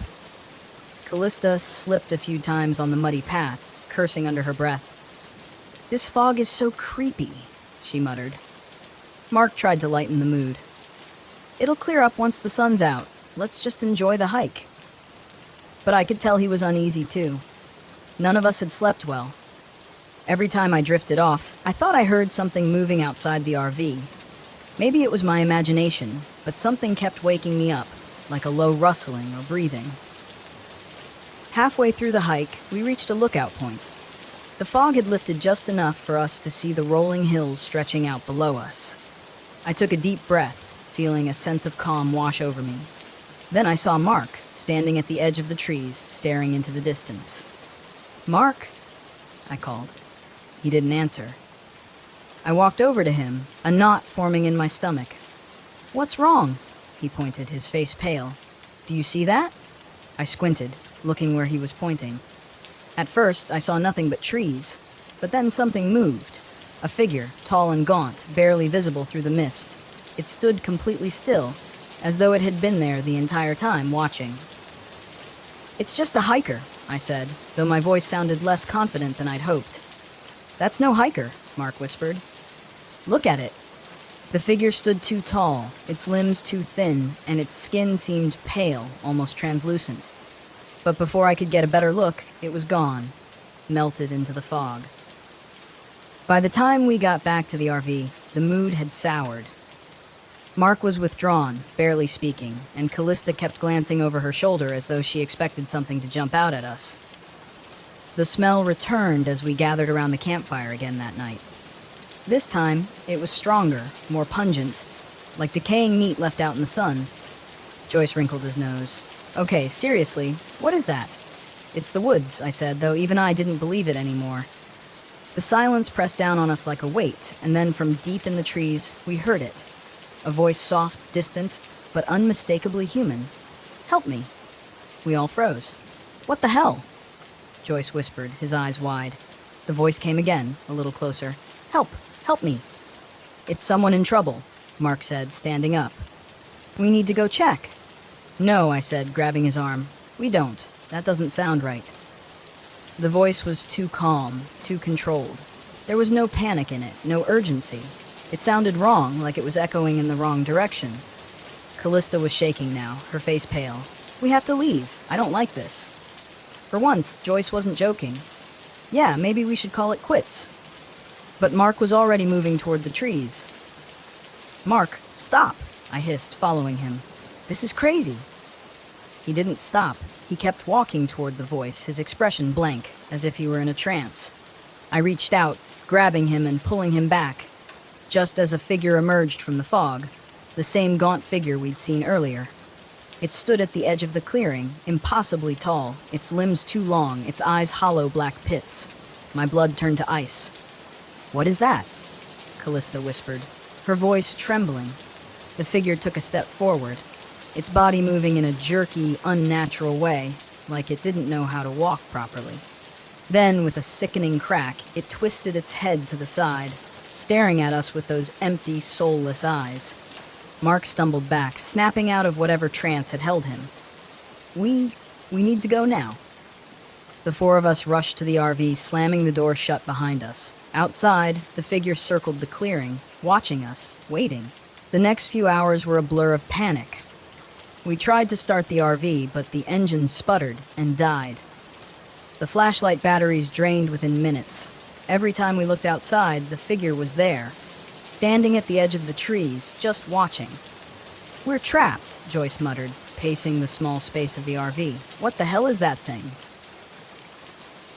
Callista slipped a few times on the muddy path, cursing under her breath. "This fog is so creepy," she muttered. Mark tried to lighten the mood. "It'll clear up once the sun's out. Let's just enjoy the hike." But I could tell he was uneasy too. None of us had slept well. Every time I drifted off, I thought I heard something moving outside the RV. Maybe it was my imagination, but something kept waking me up, like a low rustling or breathing. Halfway through the hike, we reached a lookout point. The fog had lifted just enough for us to see the rolling hills stretching out below us. I took a deep breath, feeling a sense of calm wash over me. Then I saw Mark, standing at the edge of the trees, staring into the distance. "Mark," I called. He didn't answer. I walked over to him, a knot forming in my stomach. "What's wrong?" He pointed, his face pale. "Do you see that?" I squinted, looking where he was pointing. At first, I saw nothing but trees, but then something moved. A figure, tall and gaunt, barely visible through the mist. It stood completely still, as though it had been there the entire time, watching. "It's just a hiker," I said, though my voice sounded less confident than I'd hoped. "That's no hiker," Mark whispered. "Look at it." The figure stood too tall, its limbs too thin, and its skin seemed pale, almost translucent. But before I could get a better look, it was gone, melted into the fog. By the time we got back to the RV, the mood had soured. Mark was withdrawn, barely speaking, and Callista kept glancing over her shoulder as though she expected something to jump out at us. The smell returned as we gathered around the campfire again that night. This time, it was stronger, more pungent, like decaying meat left out in the sun. Joyce wrinkled his nose. "Okay, seriously, what is that?" "It's the woods," I said, though even I didn't believe it anymore. The silence pressed down on us like a weight, and then from deep in the trees, we heard it. A voice soft, distant, but unmistakably human. "Help me." We all froze. "What the hell?" Joyce whispered, his eyes wide. The voice came again, a little closer. "Help! Help me!" "It's someone in trouble," Mark said, standing up. "We need to go check." "No," I said, grabbing his arm. "We don't. That doesn't sound right." The voice was too calm, too controlled. There was no panic in it, no urgency. It sounded wrong, like it was echoing in the wrong direction. Callista was shaking now, her face pale. "We have to leave. I don't like this." For once, Joyce wasn't joking. "Yeah, maybe we should call it quits." But Mark was already moving toward the trees. "Mark, stop!" I hissed, following him. "This is crazy." He didn't stop. He kept walking toward the voice, his expression blank, as if he were in a trance. I reached out, grabbing him and pulling him back, just as a figure emerged from the fog, the same gaunt figure we'd seen earlier. It stood at the edge of the clearing, impossibly tall, its limbs too long, its eyes hollow black pits. My blood turned to ice. "What is that?" Callista whispered, her voice trembling. The figure took a step forward, its body moving in a jerky, unnatural way, like it didn't know how to walk properly. Then, with a sickening crack, it twisted its head to the side, staring at us with those empty, soulless eyes. Mark stumbled back, snapping out of whatever trance had held him. We need to go now." The four of us rushed to the RV, slamming the door shut behind us. Outside, the figure circled the clearing, watching us, waiting. The next few hours were a blur of panic. We tried to start the RV, but the engine sputtered and died. The flashlight batteries drained within minutes. Every time we looked outside, the figure was there, standing at the edge of the trees, just watching. "We're trapped," Joyce muttered, pacing the small space of the RV. "What the hell is that thing?"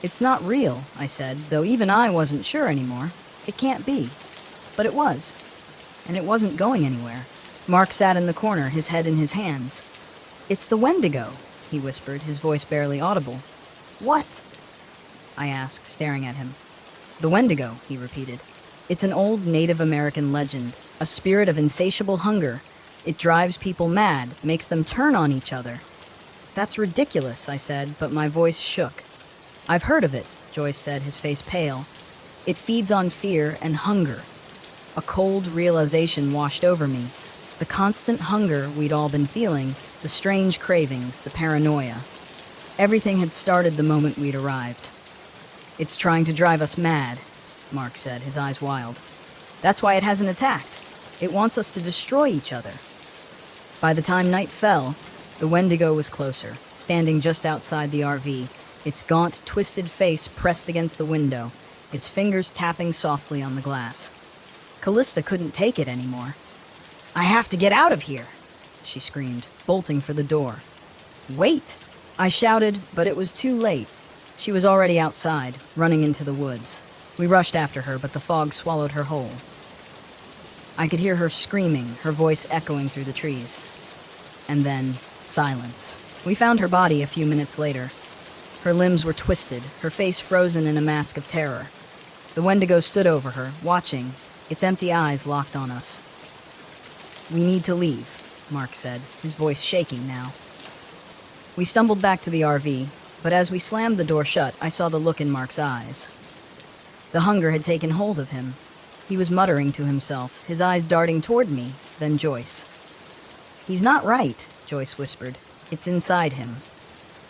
"It's not real," I said, though even I wasn't sure anymore. It can't be. But it was. And it wasn't going anywhere. Mark sat in the corner, his head in his hands. "It's the Wendigo," he whispered, his voice barely audible. "What?" I asked, staring at him. "The Wendigo," he repeated. "It's an old Native American legend, a spirit of insatiable hunger. It drives people mad, makes them turn on each other." "That's ridiculous," I said, but my voice shook. "I've heard of it," Joyce said, his face pale. "It feeds on fear and hunger." A cold realization washed over me. The constant hunger we'd all been feeling, the strange cravings, the paranoia. Everything had started the moment we'd arrived. "It's trying to drive us mad," Mark said, his eyes wild. "That's why it hasn't attacked. It wants us to destroy each other." By the time night fell, the Wendigo was closer, standing just outside the RV, its gaunt, twisted face pressed against the window, its fingers tapping softly on the glass. Callista couldn't take it anymore. "I have to get out of here," she screamed, bolting for the door. "Wait!" I shouted, but it was too late. She was already outside, running into the woods. We rushed after her, but the fog swallowed her whole. I could hear her screaming, her voice echoing through the trees. And then, silence. We found her body a few minutes later. Her limbs were twisted, her face frozen in a mask of terror. The Wendigo stood over her, watching, its empty eyes locked on us. "We need to leave," Mark said, his voice shaking now. We stumbled back to the RV, but as we slammed the door shut, I saw the look in Mark's eyes. The hunger had taken hold of him. He was muttering to himself, his eyes darting toward me, then Joyce. "He's not right," Joyce whispered. "It's inside him."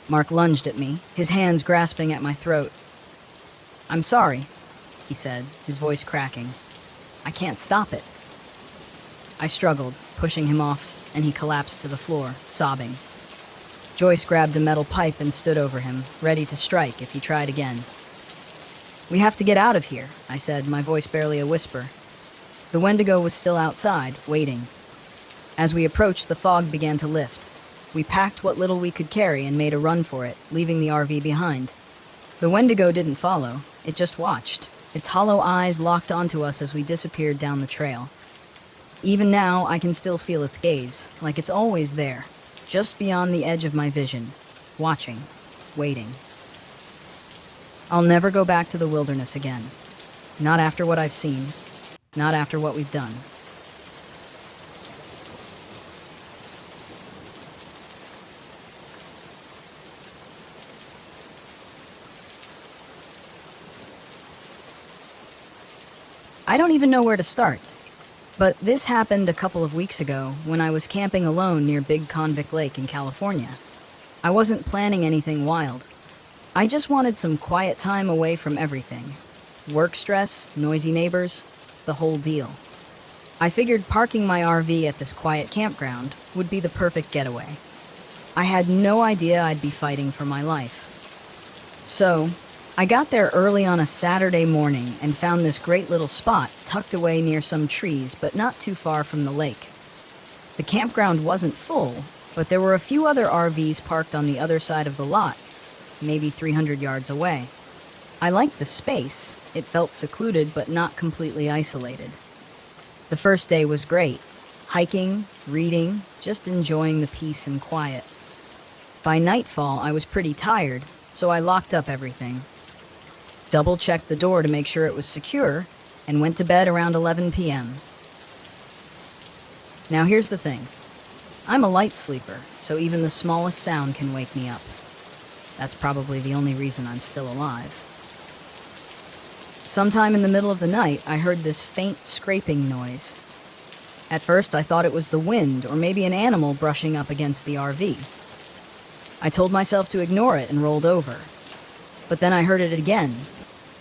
Mark lunged at me, his hands grasping at my throat. "I'm sorry," he said, his voice cracking. "I can't stop it." I struggled, pushing him off, and he collapsed to the floor, sobbing. Joyce grabbed a metal pipe and stood over him, ready to strike if he tried again. "We have to get out of here," I said, my voice barely a whisper. The Wendigo was still outside, waiting. As we approached, the fog began to lift. We packed what little we could carry and made a run for it, leaving the RV behind. The Wendigo didn't follow, it just watched, its hollow eyes locked onto us as we disappeared down the trail. Even now, I can still feel its gaze, like it's always there, just beyond the edge of my vision, watching, waiting. I'll never go back to the wilderness again. Not after what I've seen. Not after what we've done. I don't even know where to start. But this happened a couple of weeks ago when I was camping alone near Big Convict Lake in California. I wasn't planning anything wild. I just wanted some quiet time away from everything. Work stress, noisy neighbors, the whole deal. I figured parking my RV at this quiet campground would be the perfect getaway. I had no idea I'd be fighting for my life. So, I got there early on a Saturday morning and found this great little spot tucked away near some trees but not too far from the lake. The campground wasn't full, but there were a few other RVs parked on the other side of the lot, maybe 300 yards away. I liked the space. It felt secluded but not completely isolated. The first day was great. Hiking, reading, just enjoying the peace and quiet. By nightfall, I was pretty tired, so I locked up everything. Double-checked the door to make sure it was secure, and went to bed around 11 p.m. Now here's the thing. I'm a light sleeper, so even the smallest sound can wake me up. That's probably the only reason I'm still alive. Sometime in the middle of the night, I heard this faint scraping noise. At first, I thought it was the wind or maybe an animal brushing up against the RV. I told myself to ignore it and rolled over. But then I heard it again,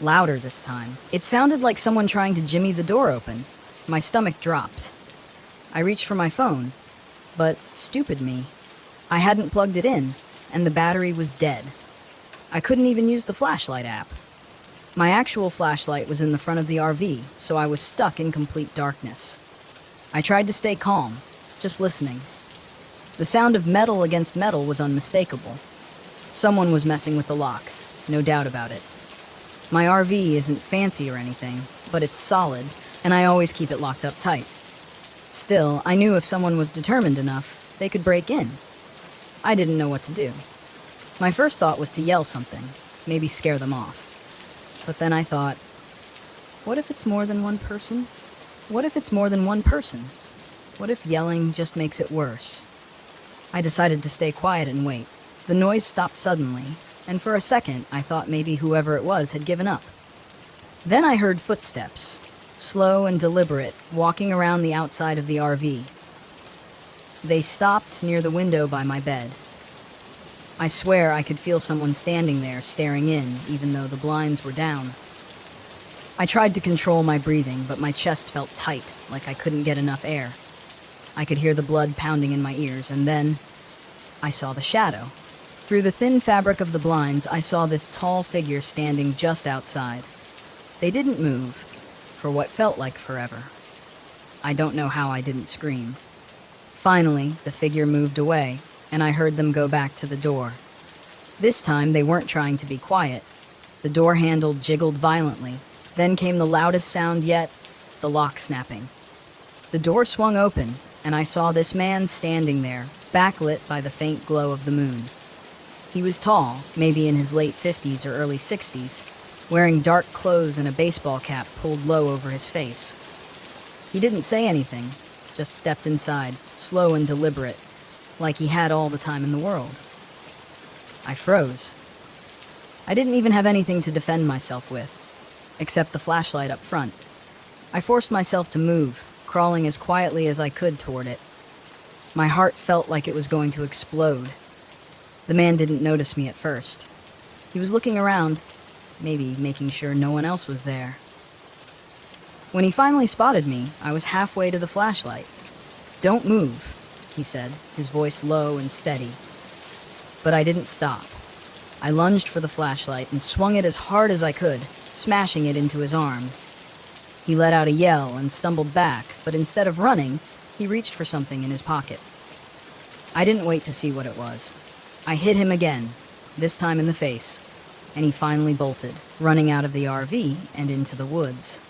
louder this time. It sounded like someone trying to jimmy the door open. My stomach dropped. I reached for my phone, but stupid me. I hadn't plugged it in, and the battery was dead. I couldn't even use the flashlight app. My actual flashlight was in the front of the RV, so I was stuck in complete darkness. I tried to stay calm, just listening. The sound of metal against metal was unmistakable. Someone was messing with the lock, no doubt about it. My RV isn't fancy or anything, but it's solid, and I always keep it locked up tight. Still, I knew if someone was determined enough, they could break in. I didn't know what to do. My first thought was to yell something, maybe scare them off. But then I thought, what if it's more than one person? What if it's more than one person? What if yelling just makes it worse? I decided to stay quiet and wait. The noise stopped suddenly, and for a second I thought maybe whoever it was had given up. Then I heard footsteps, slow and deliberate, walking around the outside of the RV. They stopped near the window by my bed. I swear I could feel someone standing there staring in, even though the blinds were down. I tried to control my breathing, but my chest felt tight, like I couldn't get enough air. I could hear the blood pounding in my ears, and then I saw the shadow. Through the thin fabric of the blinds, I saw this tall figure standing just outside. They didn't move, for what felt like forever. I don't know how I didn't scream. Finally, the figure moved away, and I heard them go back to the door. This time, they weren't trying to be quiet. The door handle jiggled violently. Then came the loudest sound yet, the lock snapping. The door swung open, and I saw this man standing there, backlit by the faint glow of the moon. He was tall, maybe in his late 50s or early 60s, wearing dark clothes and a baseball cap pulled low over his face. He didn't say anything, just stepped inside, slow and deliberate, like he had all the time in the world. I froze. I didn't even have anything to defend myself with, except the flashlight up front. I forced myself to move, crawling as quietly as I could toward it. My heart felt like it was going to explode. The man didn't notice me at first. He was looking around, maybe making sure no one else was there. When he finally spotted me, I was halfway to the flashlight. "Don't move," he said, his voice low and steady. But I didn't stop. I lunged for the flashlight and swung it as hard as I could, smashing it into his arm. He let out a yell and stumbled back, but instead of running, he reached for something in his pocket. I didn't wait to see what it was. I hit him again, this time in the face, and he finally bolted, running out of the RV and into the woods.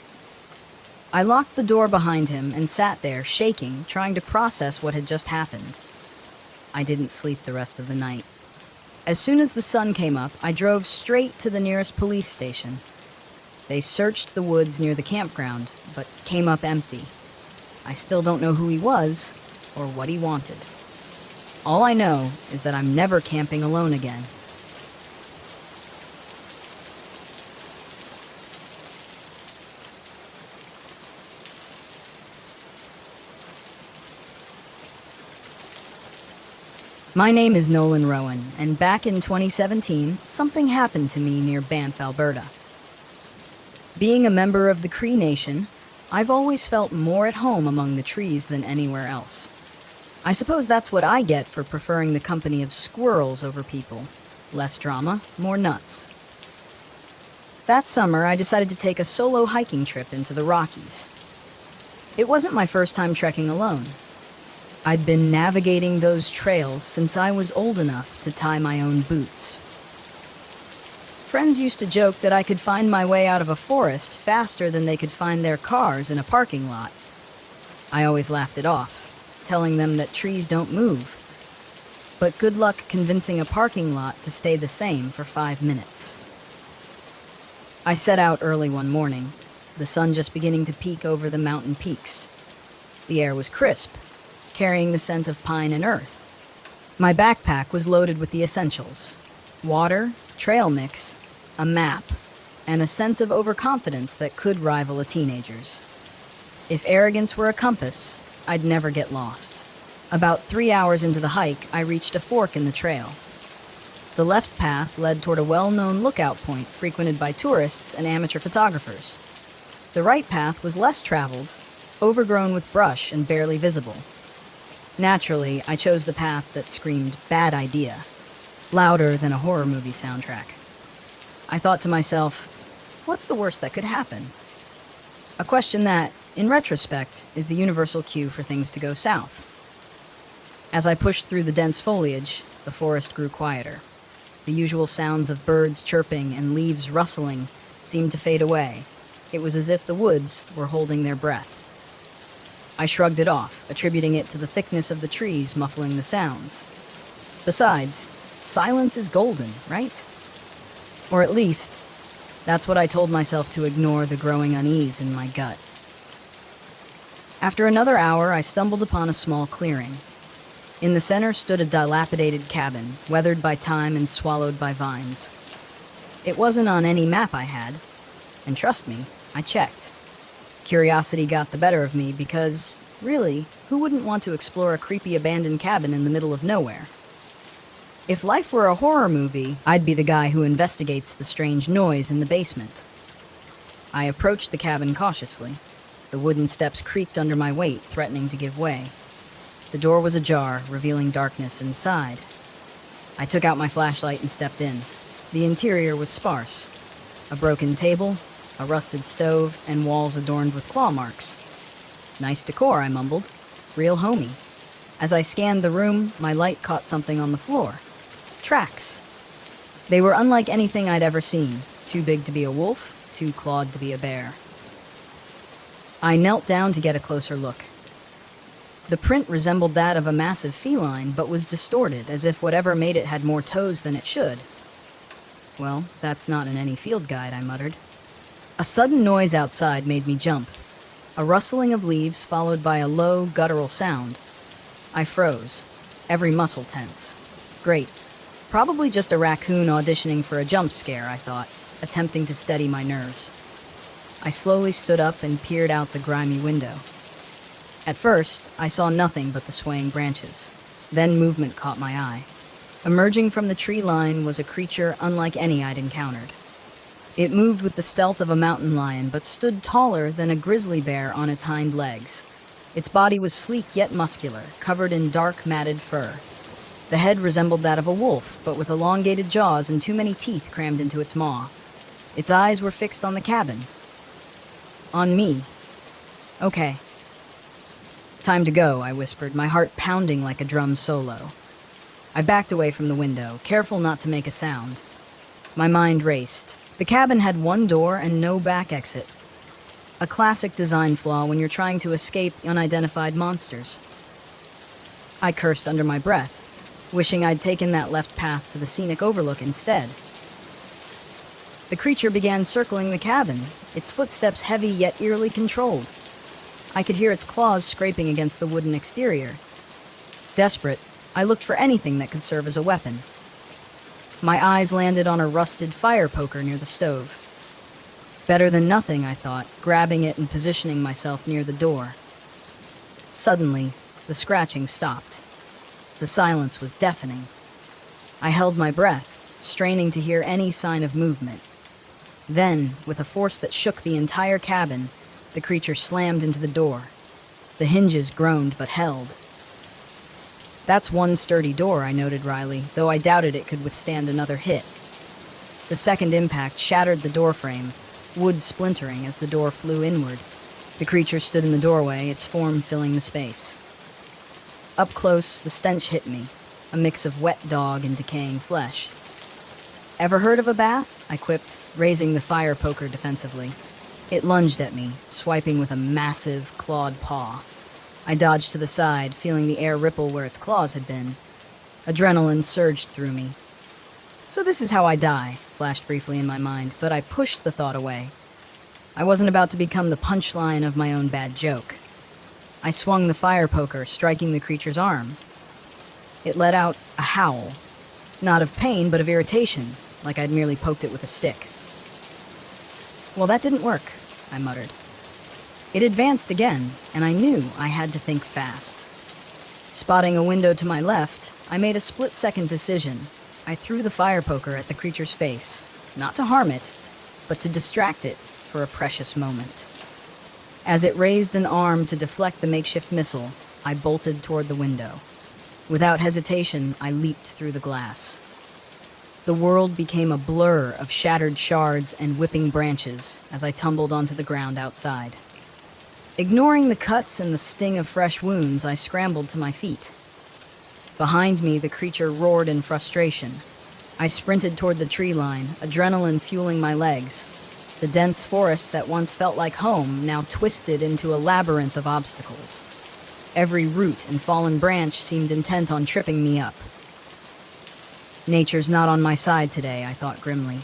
I locked the door behind him and sat there, shaking, trying to process what had just happened. I didn't sleep the rest of the night. As soon as the sun came up, I drove straight to the nearest police station. They searched the woods near the campground, but came up empty. I still don't know who he was or what he wanted. All I know is that I'm never camping alone again. My name is Nolan Rowan, and back in 2017, something happened to me near Banff, Alberta. Being a member of the Cree Nation, I've always felt more at home among the trees than anywhere else. I suppose that's what I get for preferring the company of squirrels over people. Less drama, more nuts. That summer, I decided to take a solo hiking trip into the Rockies. It wasn't my first time trekking alone. I'd been navigating those trails since I was old enough to tie my own boots. Friends used to joke that I could find my way out of a forest faster than they could find their cars in a parking lot. I always laughed it off, telling them that trees don't move. But good luck convincing a parking lot to stay the same for 5 minutes. I set out early one morning, the sun just beginning to peek over the mountain peaks. The air was crisp, carrying the scent of pine and earth. My backpack was loaded with the essentials: water, trail mix, a map, and a sense of overconfidence that could rival a teenager's. If arrogance were a compass, I'd never get lost. About 3 hours into the hike, I reached a fork in the trail. The left path led toward a well-known lookout point frequented by tourists and amateur photographers. The right path was less traveled, overgrown with brush and barely visible. Naturally, I chose the path that screamed "bad idea," louder than a horror movie soundtrack. I thought to myself, what's the worst that could happen? A question that, in retrospect, is the universal cue for things to go south. As I pushed through the dense foliage, the forest grew quieter. The usual sounds of birds chirping and leaves rustling seemed to fade away. It was as if the woods were holding their breath. I shrugged it off, attributing it to the thickness of the trees muffling the sounds. Besides, silence is golden, right? Or at least, that's what I told myself to ignore the growing unease in my gut. After another hour, I stumbled upon a small clearing. In the center stood a dilapidated cabin, weathered by time and swallowed by vines. It wasn't on any map I had, and trust me, I checked. Curiosity got the better of me because, really, who wouldn't want to explore a creepy abandoned cabin in the middle of nowhere? If life were a horror movie, I'd be the guy who investigates the strange noise in the basement. I approached the cabin cautiously. The wooden steps creaked under my weight, threatening to give way. The door was ajar, revealing darkness inside. I took out my flashlight and stepped in. The interior was sparse. A broken table, a rusted stove, and walls adorned with claw marks. Nice decor, I mumbled. Real homey. As I scanned the room, my light caught something on the floor. Tracks. They were unlike anything I'd ever seen. Too big to be a wolf, too clawed to be a bear. I knelt down to get a closer look. The print resembled that of a massive feline, but was distorted, as if whatever made it had more toes than it should. Well, that's not in any field guide, I muttered. A sudden noise outside made me jump. A rustling of leaves followed by a low, guttural sound. I froze, every muscle tense. Great. Probably just a raccoon auditioning for a jump scare, I thought, attempting to steady my nerves. I slowly stood up and peered out the grimy window. At first, I saw nothing but the swaying branches. Then movement caught my eye. Emerging from the tree line was a creature unlike any I'd encountered. It moved with the stealth of a mountain lion, but stood taller than a grizzly bear on its hind legs. Its body was sleek yet muscular, covered in dark, matted fur. The head resembled that of a wolf, but with elongated jaws and too many teeth crammed into its maw. Its eyes were fixed on the cabin. On me. Okay. Time to go, I whispered, my heart pounding like a drum solo. I backed away from the window, careful not to make a sound. My mind raced. The cabin had one door and no back exit. A classic design flaw when you're trying to escape unidentified monsters. I cursed under my breath, wishing I'd taken that left path to the scenic overlook instead. The creature began circling the cabin, its footsteps heavy yet eerily controlled. I could hear its claws scraping against the wooden exterior. Desperate, I looked for anything that could serve as a weapon. My eyes landed on a rusted fire poker near the stove. Better than nothing, I thought, grabbing it and positioning myself near the door. Suddenly, the scratching stopped. The silence was deafening. I held my breath, straining to hear any sign of movement. Then, with a force that shook the entire cabin, the creature slammed into the door. The hinges groaned but held. That's one sturdy door, I noted wryly, though I doubted it could withstand another hit. The second impact shattered the doorframe, wood splintering as the door flew inward. The creature stood in the doorway, its form filling the space. Up close, the stench hit me, a mix of wet dog and decaying flesh. Ever heard of a bath? I quipped, raising the fire poker defensively. It lunged at me, swiping with a massive, clawed paw. I dodged to the side, feeling the air ripple where its claws had been. Adrenaline surged through me. So this is how I die, flashed briefly in my mind, but I pushed the thought away. I wasn't about to become the punchline of my own bad joke. I swung the fire poker, striking the creature's arm. It let out a howl. Not of pain, but of irritation, like I'd merely poked it with a stick. Well, that didn't work, I muttered. It advanced again, and I knew I had to think fast. Spotting a window to my left, I made a split-second decision. I threw the fire poker at the creature's face, not to harm it, but to distract it for a precious moment. As it raised an arm to deflect the makeshift missile, I bolted toward the window. Without hesitation, I leaped through the glass. The world became a blur of shattered shards and whipping branches as I tumbled onto the ground outside. Ignoring the cuts and the sting of fresh wounds, I scrambled to my feet. Behind me, the creature roared in frustration. I sprinted toward the tree line, adrenaline fueling my legs. The dense forest that once felt like home now twisted into a labyrinth of obstacles. Every root and fallen branch seemed intent on tripping me up. Nature's not on my side today, I thought grimly.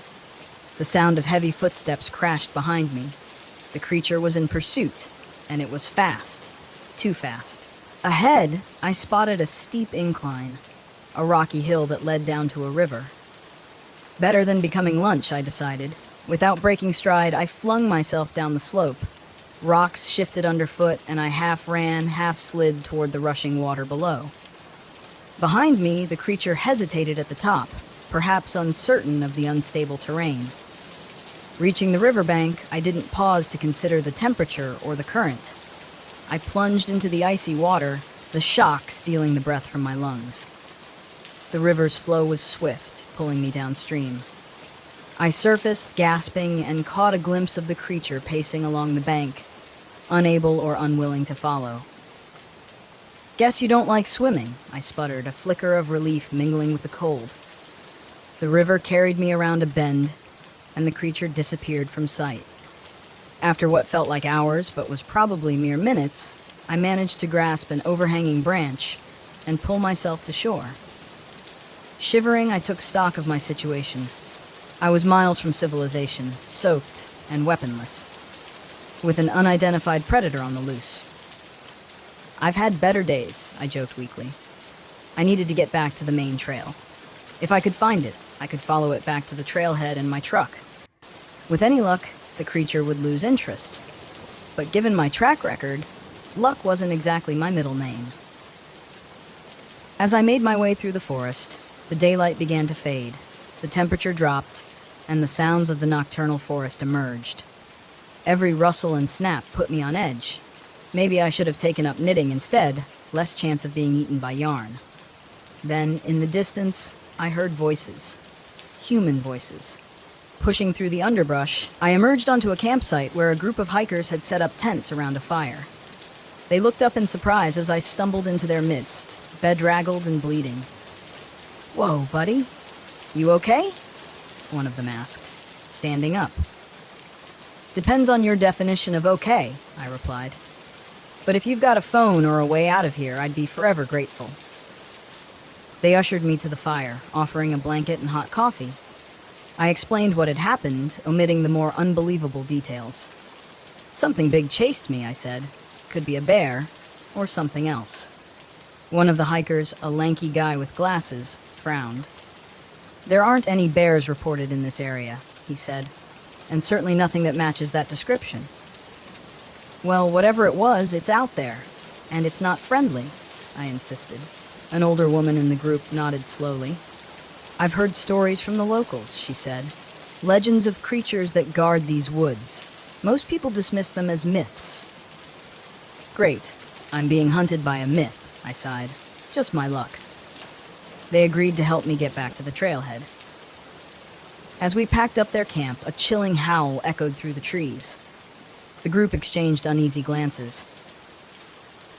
The sound of heavy footsteps crashed behind me. The creature was in pursuit, and it was fast. Too fast. Ahead, I spotted a steep incline, a rocky hill that led down to a river. Better than becoming lunch, I decided. Without breaking stride, I flung myself down the slope. Rocks shifted underfoot, and I half ran, half slid toward the rushing water below. Behind me, the creature hesitated at the top, perhaps uncertain of the unstable terrain. Reaching the riverbank, I didn't pause to consider the temperature or the current. I plunged into the icy water, the shock stealing the breath from my lungs. The river's flow was swift, pulling me downstream. I surfaced, gasping, and caught a glimpse of the creature pacing along the bank, unable or unwilling to follow. "Guess you don't like swimming," I sputtered, a flicker of relief mingling with the cold. The river carried me around a bend, and the creature disappeared from sight. After what felt like hours, but was probably mere minutes, I managed to grasp an overhanging branch and pull myself to shore. Shivering, I took stock of my situation. I was miles from civilization, soaked and weaponless, with an unidentified predator on the loose. "I've had better days," I joked weakly. I needed to get back to the main trail. If I could find it, I could follow it back to the trailhead and my truck. With any luck, the creature would lose interest. But given my track record, luck wasn't exactly my middle name. As I made my way through the forest, the daylight began to fade, the temperature dropped, and the sounds of the nocturnal forest emerged. Every rustle and snap put me on edge. Maybe I should have taken up knitting instead, less chance of being eaten by yarn. Then, in the distance, I heard voices. Human voices. Pushing through the underbrush, I emerged onto a campsite where a group of hikers had set up tents around a fire. They looked up in surprise as I stumbled into their midst, bedraggled and bleeding. "Whoa, buddy. You okay?" one of them asked, standing up. "Depends on your definition of okay," I replied. "But if you've got a phone or a way out of here, I'd be forever grateful." They ushered me to the fire, offering a blanket and hot coffee. I explained what had happened, omitting the more unbelievable details. "Something big chased me," I said. "Could be a bear, or something else." One of the hikers, a lanky guy with glasses, frowned. "There aren't any bears reported in this area," he said, "and certainly nothing that matches that description." "Well, whatever it was, it's out there, and it's not friendly," I insisted. An older woman in the group nodded slowly. "I've heard stories from the locals," she said. "Legends of creatures that guard these woods. Most people dismiss them as myths." "Great. I'm being hunted by a myth," I sighed. "Just my luck." They agreed to help me get back to the trailhead. As we packed up their camp, a chilling howl echoed through the trees. The group exchanged uneasy glances.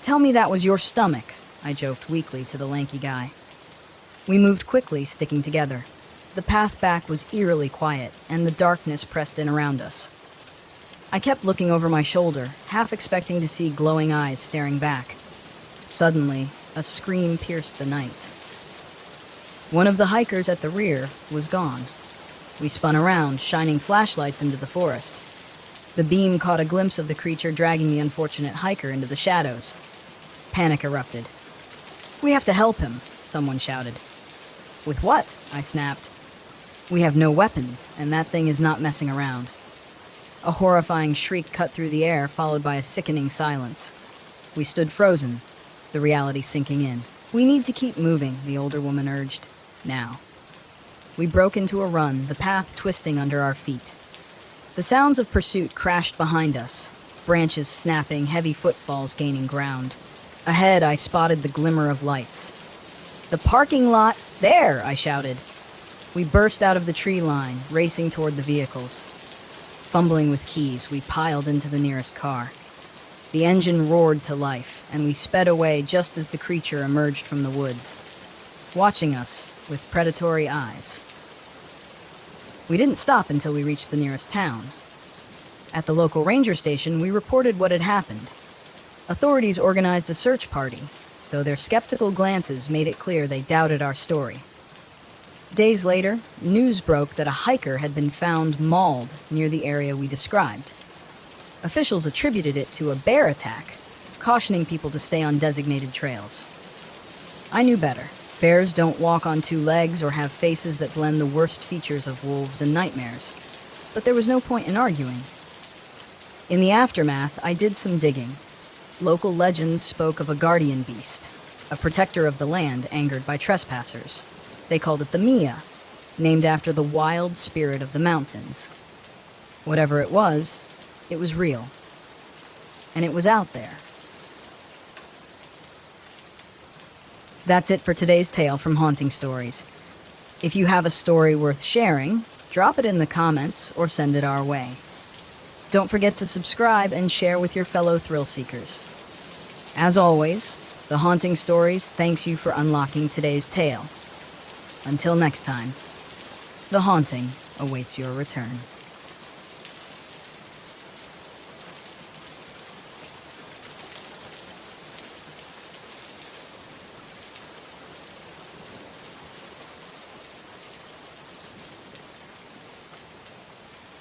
"Tell me that was your stomach," I joked weakly to the lanky guy. We moved quickly, sticking together. The path back was eerily quiet, and the darkness pressed in around us. I kept looking over my shoulder, half expecting to see glowing eyes staring back. Suddenly, a scream pierced the night. One of the hikers at the rear was gone. We spun around, shining flashlights into the forest. The beam caught a glimpse of the creature dragging the unfortunate hiker into the shadows. Panic erupted. "We have to help him," someone shouted. "With what?" I snapped. "We have no weapons, and that thing is not messing around." A horrifying shriek cut through the air, followed by a sickening silence. We stood frozen, the reality sinking in. "We need to keep moving," the older woman urged. "Now." We broke into a run, the path twisting under our feet. The sounds of pursuit crashed behind us, branches snapping, heavy footfalls gaining ground. Ahead, I spotted the glimmer of lights. "The parking lot! There!" I shouted. We burst out of the tree line, racing toward the vehicles. Fumbling with keys, we piled into the nearest car. The engine roared to life, and we sped away just as the creature emerged from the woods, watching us with predatory eyes. We didn't stop until we reached the nearest town. At the local ranger station, we reported what had happened. Authorities organized a search party, though their skeptical glances made it clear they doubted our story. Days later, news broke that a hiker had been found mauled near the area we described. Officials attributed it to a bear attack, cautioning people to stay on designated trails. I knew better. Bears don't walk on two legs or have faces that blend the worst features of wolves and nightmares. But there was no point in arguing. In the aftermath, I did some digging. Local legends spoke of a guardian beast, a protector of the land angered by trespassers. They called it the Mia, named after the wild spirit of the mountains. Whatever it was real. And it was out there. That's it for today's tale from Haunting Stories. If you have a story worth sharing, drop it in the comments or send it our way. Don't forget to subscribe and share with your fellow thrill seekers. As always, the Haunting Stories thanks you for unlocking today's tale. Until next time, the haunting awaits your return.